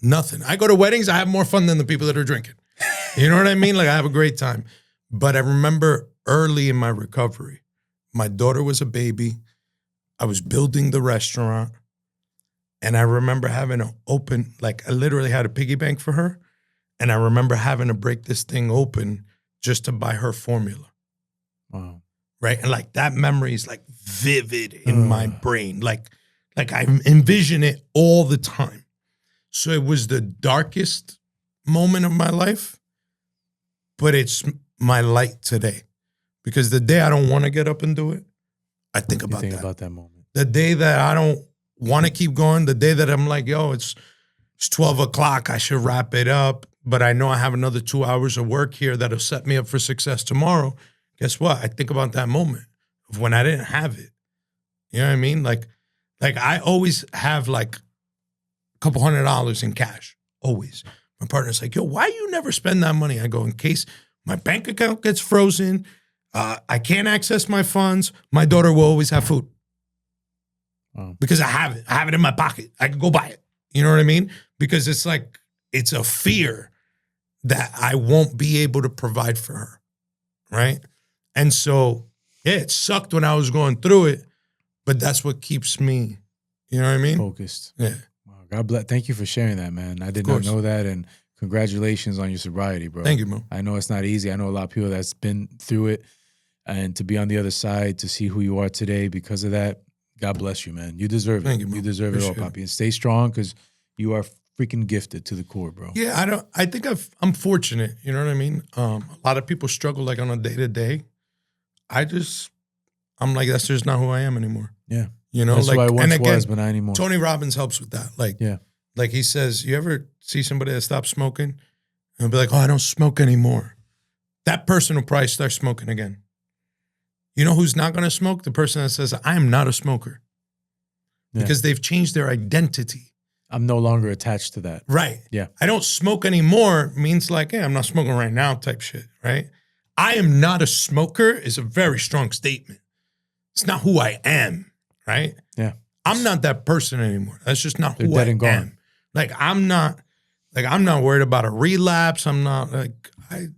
Nothing. I go to weddings, I have more fun than the people that are drinking. You know what I mean? Like I have a great time. But I remember early in my recovery, my daughter was a baby. I was building the restaurant. And I remember having to open, like I literally had a piggy bank for her. And I remember having to break this thing open just to buy her formula. Wow. Right? And like that memory is like vivid in my brain. Like I envision it all the time. So it was the darkest moment of my life, but it's my light today. Because the day I don't want to get up and do it, I think about that moment. The day that I don't want to keep going, the day that I'm like, yo, it's 12 o'clock, I should wrap it up. But I know I have another 2 hours of work here that'll set me up for success tomorrow. Guess what? I think about that moment of when I didn't have it. You know what I mean? Like I always have like a couple $100 in cash. Always. My partner's like, yo, why you never spend that money? I go, in case my bank account gets frozen, I can't access my funds, my daughter will always have food. Wow. Because I have it. I have it in my pocket. I can go buy it. You know what I mean? Because it's like, it's a fear that I won't be able to provide for her, right? And so, yeah, it sucked when I was going through it, but that's what keeps me, you know what I mean? Focused. Yeah. Wow, God bless. Thank you for sharing that, man. I did not know that, and congratulations on your sobriety, bro. Thank you, bro. I know it's not easy. I know a lot of people that's been through it, and to be on the other side, to see who you are today because of that, God bless you, man. You deserve it. Thank you, bro. You deserve it all, Papi. And stay strong because you are freaking gifted to the core, bro. Yeah, I think I'm fortunate. You know what I mean? A lot of people struggle like on a day-to-day. I'm like, that's just not who I am anymore. Yeah. You know, that's like, who I once and again, was, but not anymore. Tony Robbins helps with that. Like, yeah. Like he says, you ever see somebody that stops smoking and be like, oh, I don't smoke anymore. That person will probably start smoking again. You know who's not going to smoke? The person that says, I am not a smoker. Yeah. Because they've changed their identity. I'm no longer attached to that. Right. Yeah. I don't smoke anymore means like, hey, I'm not smoking right now type shit, right? I am not a smoker is a very strong statement. It's not who I am, right? Yeah. I'm not that person anymore. That's just not They're who dead I and gone. am. I'm not worried about a relapse. I'm not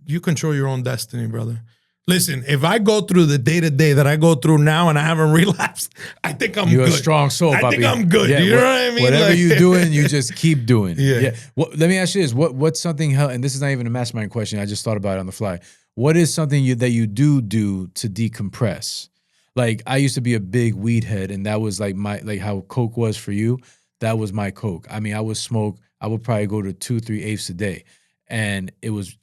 you control your own destiny, brother. Listen, if I go through the day-to-day that I go through now and I haven't relapsed, I think I'm good. You're a strong soul, I Papi. think I'm good. Yeah, you know what I mean? Whatever you're doing, you just keep doing. Yeah. Let me ask you this. What's something, and this is not even a mastermind question, I just thought about it on the fly. What is something that you do to decompress? Like, I used to be a big weed head, and that was like how Coke was for you. That was my Coke. I mean, I would probably go to 2-3 eighths a day. And it was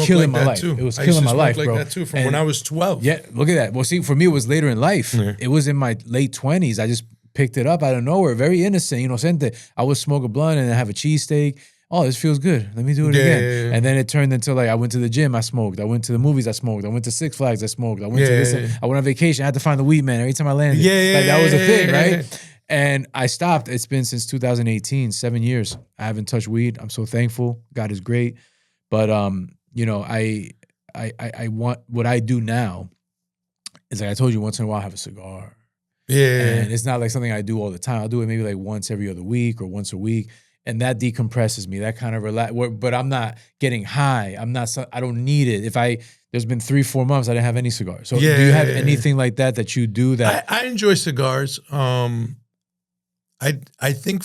killing my life. It was killing my life, bro. I used to smoke like that too from when I was 12. Yeah, look at that. Well, see, for me, it was later in life. Yeah. It was in my late 20s. I just picked it up out of nowhere, very innocent, inocente. I would smoke a blunt and have a cheesesteak oh, this feels good. Let me do it again. Yeah. And then it turned into like, I went to the gym, I smoked. I went to the movies, I smoked. I went to Six Flags, I smoked. I went to this. I went on vacation, I had to find the weed man every time I landed. Like that was a thing, right? And I stopped. It's been since 2018, 7 years. I haven't touched weed. I'm so thankful. God is great. But you know, I want what I do now is like I told you, once in a while I have a cigar. Yeah. And it's not like something I do all the time. I'll do it maybe like once every other week or once a week. And that decompresses me. That kind of relax. But I'm not getting high. I don't need it. There's been 3-4 months I didn't have any cigars. So do you have anything like that you do that? I enjoy cigars. I think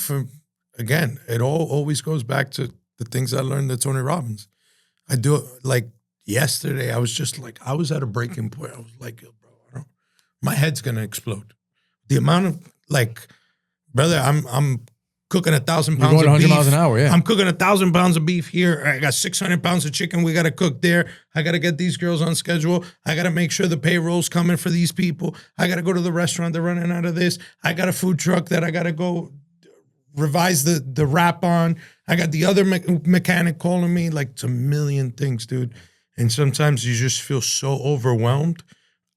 again, it always goes back to the things I learned at Tony Robbins. I do it like yesterday. I was just like, I was at a breaking point. I was like, yo, bro, my head's gonna explode. The amount of like, brother, I'm cooking 1,000 pounds of beef. You're going 100 miles an hour, yeah. I'm cooking 1,000 pounds of beef here. I got 600 pounds of chicken we got to cook there. I got to get these girls on schedule. I got to make sure the payroll's coming for these people. I got to go to the restaurant. They're running out of this. I got a food truck that I got to go revise the wrap on. I got the other mechanic calling me. Like, it's a million things, dude. And sometimes you just feel so overwhelmed.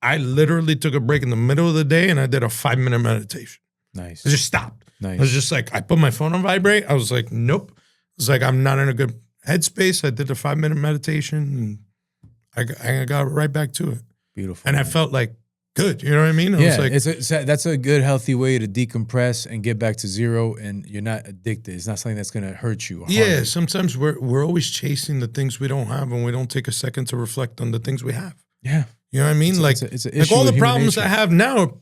I literally took a break in the middle of the day and I did a 5-minute meditation. Nice. I just stopped. Nice. I was just like, I put my phone on vibrate. I was like, nope. I was like, I'm not in a good headspace. I did a 5-minute meditation and I got right back to it. Beautiful. And man. I felt like good. You know what I mean? I was like, that's a good, healthy way to decompress and get back to zero, and you're not addicted. It's not something that's going to hurt you. Yeah, sometimes we're always chasing the things we don't have, and we don't take a second to reflect on the things we have. Yeah. You know what I mean? It's an issue all the with problems nature. I have now,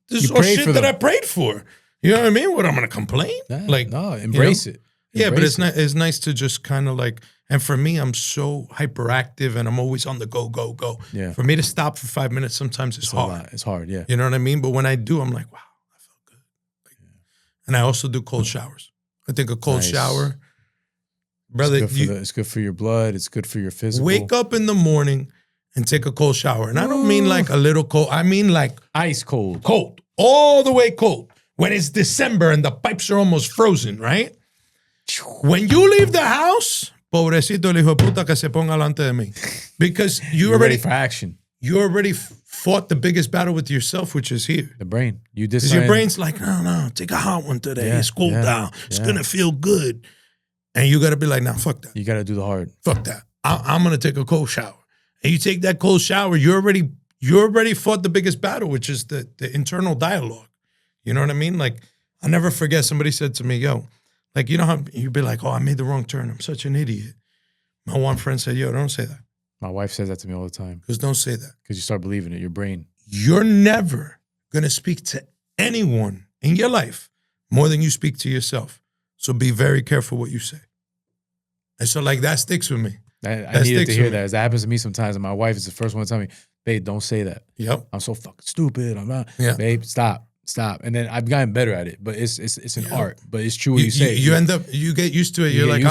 this is all shit that I prayed for. You know what I mean? What, I'm going to complain? Yeah, like, no, embrace it. Yeah, but it's nice to just kind of like, and for me, I'm so hyperactive and I'm always on the go. Yeah. For me to stop for 5 minutes, sometimes it's hard. It's hard, yeah. You know what I mean? But when I do, I'm like, wow, I felt good. And I also do cold showers. I think a cold shower, brother. It's good for your blood. It's good for your physical. Wake up in the morning and take a cold shower. And I don't mean like a little cold. I mean like ice cold. Cold. All the way cold. When it's December and the pipes are almost frozen, right? When you leave the house, pobrecito el hijo de puta que se ponga delante de mí. Because you're ready for action. You already fought the biggest battle with yourself, which is here. The brain. Because your brain's like, no, take a hot one today. Yeah, it's cooled down. It's going to feel good. And you got to be like, nah, fuck that. You got to do the hard. Fuck that. I'm going to take a cold shower. And you take that cold shower, you already fought the biggest battle, which is the internal dialogue. You know what I mean? Like, I'll never forget, somebody said to me, yo, like, you know how you'd be like, oh, I made the wrong turn. I'm such an idiot. My one friend said, yo, don't say that. My wife says that to me all the time. Because don't say that. Because you start believing it, your brain. You're never going to speak to anyone in your life more than you speak to yourself. So be very careful what you say. And so, like, that sticks with me. I needed to hear that. That happens to me sometimes. And my wife is the first one to tell me, babe, don't say that. Yep. I'm so fucking stupid. I'm not. Yeah. Babe, stop. And then I've gotten better at it. But it's an art. But it's true what you say. You end up, you get used to it. You're like,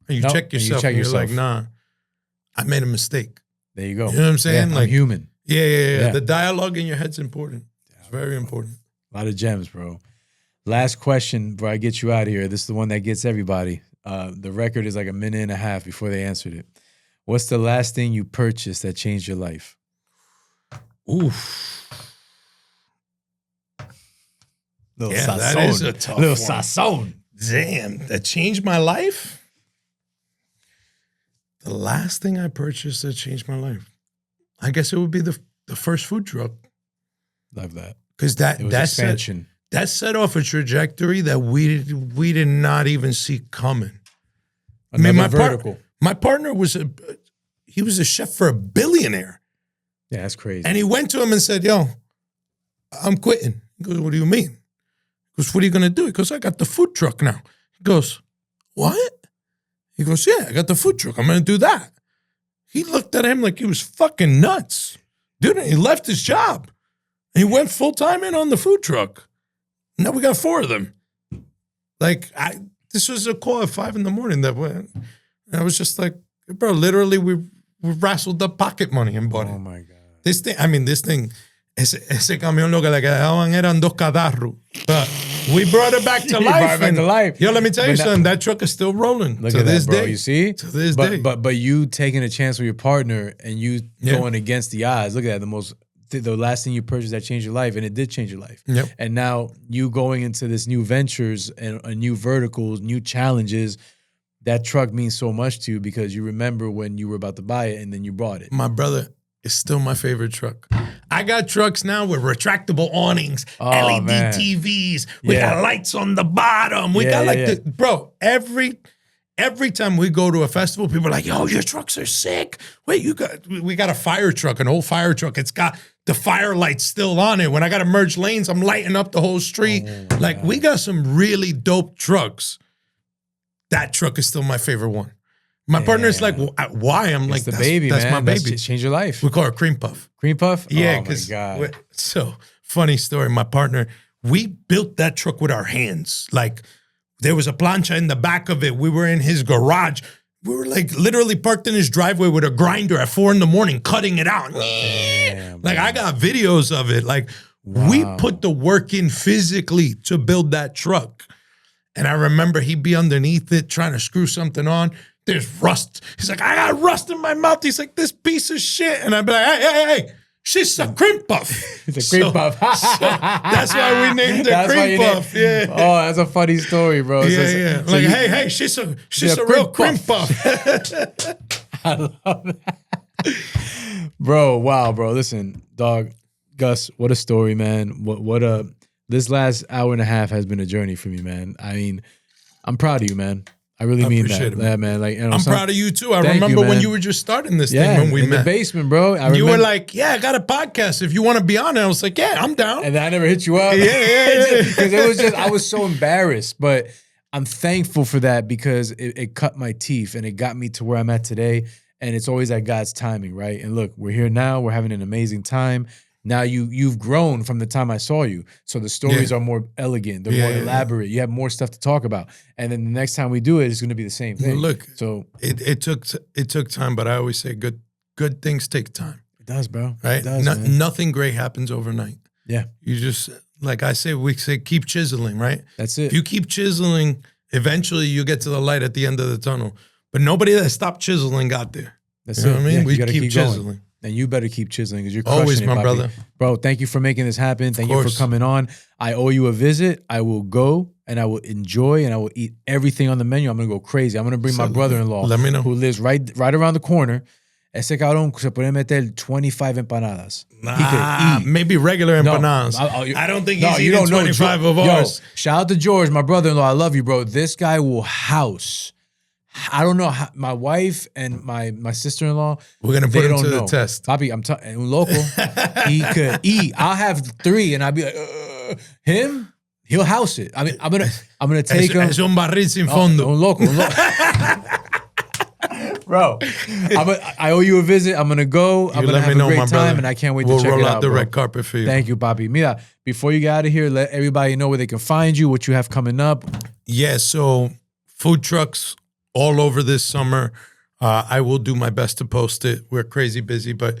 you check yourself. You're like, nah, I made a mistake. There you go. You know what I'm saying? Yeah, like, I'm human. Yeah. The dialogue in your head's important. It's very important. A lot of gems, bro. Last question before I get you out of here. This is the one that gets everybody. The record is like 1.5 minutes before they answered it. What's the last thing you purchased that changed your life? Oof. Little sazon. That is a tough Little one. sazon. Damn, that changed my life? The last thing I purchased that changed my life, I guess it would be the first food truck. Love that. Because that expansion. That set off a trajectory that we did not even see coming. My vertical. My partner was a chef for a billionaire. Yeah, that's crazy. And he went to him and said, yo, I'm quitting. He goes, what do you mean? He goes, what are you going to do? He goes, I got the food truck now. He goes, what? He goes, yeah, I got the food truck. I'm going to do that. He looked at him like he was fucking nuts. Dude, he left his job. And he went full-time in on the food truck. Now we got 4 of them. Like, this was a call at 5 a.m. that went. And I was just like, bro, literally we wrestled up pocket money and bought it. Oh, my God. This thing, ese camión lo que le quedaban eran 2 cadarros. We brought it back to life. Yo, let me tell you something. That truck is still rolling to this day. You see? To this day. But you taking a chance with your partner and you going against the odds. Look at that. The last thing you purchased that changed your life, and it did change your life. Yep. And now you going into this new ventures and new verticals, new challenges. That truck means so much to you because you remember when you were about to buy it and then you bought it. My brother, it's still my favorite truck. I got trucks now with retractable awnings, LED TVs. We got lights on the bottom. We got bro, every time we go to a festival, people are like, yo, your trucks are sick. Wait, we got a fire truck, an old fire truck. It's got the fire lights still on it. When I got to merge lanes, I'm lighting up the whole street. We got some really dope trucks. That truck is still my favorite one. My partner's like, why? I'm like, that's baby, that's man. my baby. That's changed your life. We call her Cream Puff. Cream Puff? Yeah, because so funny story. My partner, we built that truck with our hands. Like there was a plancha in the back of it. We were in his garage. We were like literally parked in his driveway with a grinder at 4 a.m, cutting it out. Damn, like I got videos of it. Like we put the work in physically to build that truck. And I remember he'd be underneath it trying to screw something on. There's rust. He's like, I got rust in my mouth. He's like, this piece of shit. And I'd be like, hey, she's a Cream Puff. It's a Cream Puff. So that's why we named her Cream Puff. Yeah. Oh, that's a funny story, bro. Yeah. Like, hey, she's a real Cream Puff. I love that. Bro, wow, bro. Listen, dog, Gus, what a story, man. This last hour and a half has been a journey for me, man. I mean, I'm proud of you, man. I really mean that. Yeah, man. Like, I'm proud of you too. I remember when you were just starting this thing when we met. In the basement, bro. You were like, I got a podcast. If you want to be on it, I was like, I'm down. And I never hit you up. Yeah. Because it was I was so embarrassed. But I'm thankful for that because it cut my teeth and it got me to where I'm at today. And it's always at God's timing, right? And look, we're here now. We're having an amazing time. Now you've grown from the time I saw you. So the stories are more elegant. They're more elaborate. You have more stuff to talk about. And then the next time we do it, it's going to be the same thing. Well, look, so it took time, but I always say good things take time. It does, bro. Right? It does, nothing great happens overnight. Yeah. You just, like we say, keep chiseling, right? That's it. If you keep chiseling, eventually you get to the light at the end of the tunnel. But nobody that stopped chiseling got there. That's it. What I mean? We keep chiseling. Going. And you better keep chiseling because you're crushing always, it, my Bobby. brother. Bro, thank you for making this happen. Thank you for coming on. I owe you a visit. I will go and I will enjoy and I will eat everything on the menu. I'm going to go crazy. I'm going to bring my brother-in-law let me know. Who lives right around the corner. Ese cabrón se puede meter 25 empanadas. He could eat. Maybe regular empanadas. I don't think he's eating 25 of ours. Shout out to George, my brother-in-law. I love you, bro. This guy will house. I don't know how, my wife and my sister-in-law. We're gonna put him to the test. Papi, I'm un loco. He could eat. I'll have 3, and I'll be like, him. He'll house it. I mean, I'm gonna take him. Es un barril sin fondo. Un loco. Bro, I owe you a visit. I'm gonna go. I'm gonna have a great time, and I can't wait to check it out. We'll roll out the red carpet for you. Thank you, Papi. Mira, before you get out of here, let everybody know where they can find you, what you have coming up. Yeah, so food trucks all over this summer. I will do my best to post it. We're crazy busy, but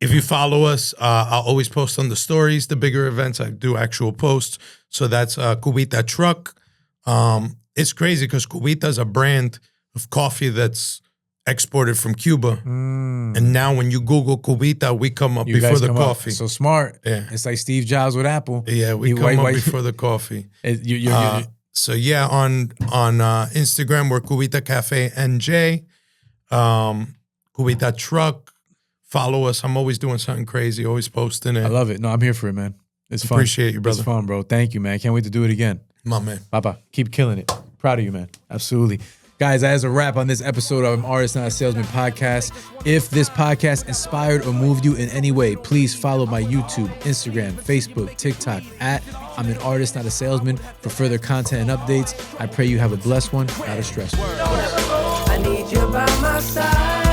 if you follow us, I'll always post on the stories. The bigger events, I do actual posts. So that's Cubita Truck. It's crazy because Cubita is a brand of coffee that's exported from Cuba. And now when you Google Cubita, we come up before the coffee. So smart. Yeah. It's like Steve Jobs with Apple. Yeah, we come up before the coffee. So yeah, on Instagram, we're Cubita Cafe NJ, Cubita Truck. Follow us. I'm always doing something crazy, always posting it. I love it. No, I'm here for it, man. It's fun. Appreciate you, brother. It's fun, bro. Thank you, man. Can't wait to do it again. My man. Papa, keep killing it. Proud of you, man. Absolutely. Guys, that is a wrap on this episode of Artist Not a Salesman podcast. If this podcast inspired or moved you in any way, please follow my YouTube, Instagram, Facebook, TikTok at I'm an Artist Not a Salesman for further content and updates. I pray you have a blessed one, not a stressful one. I need you by my side.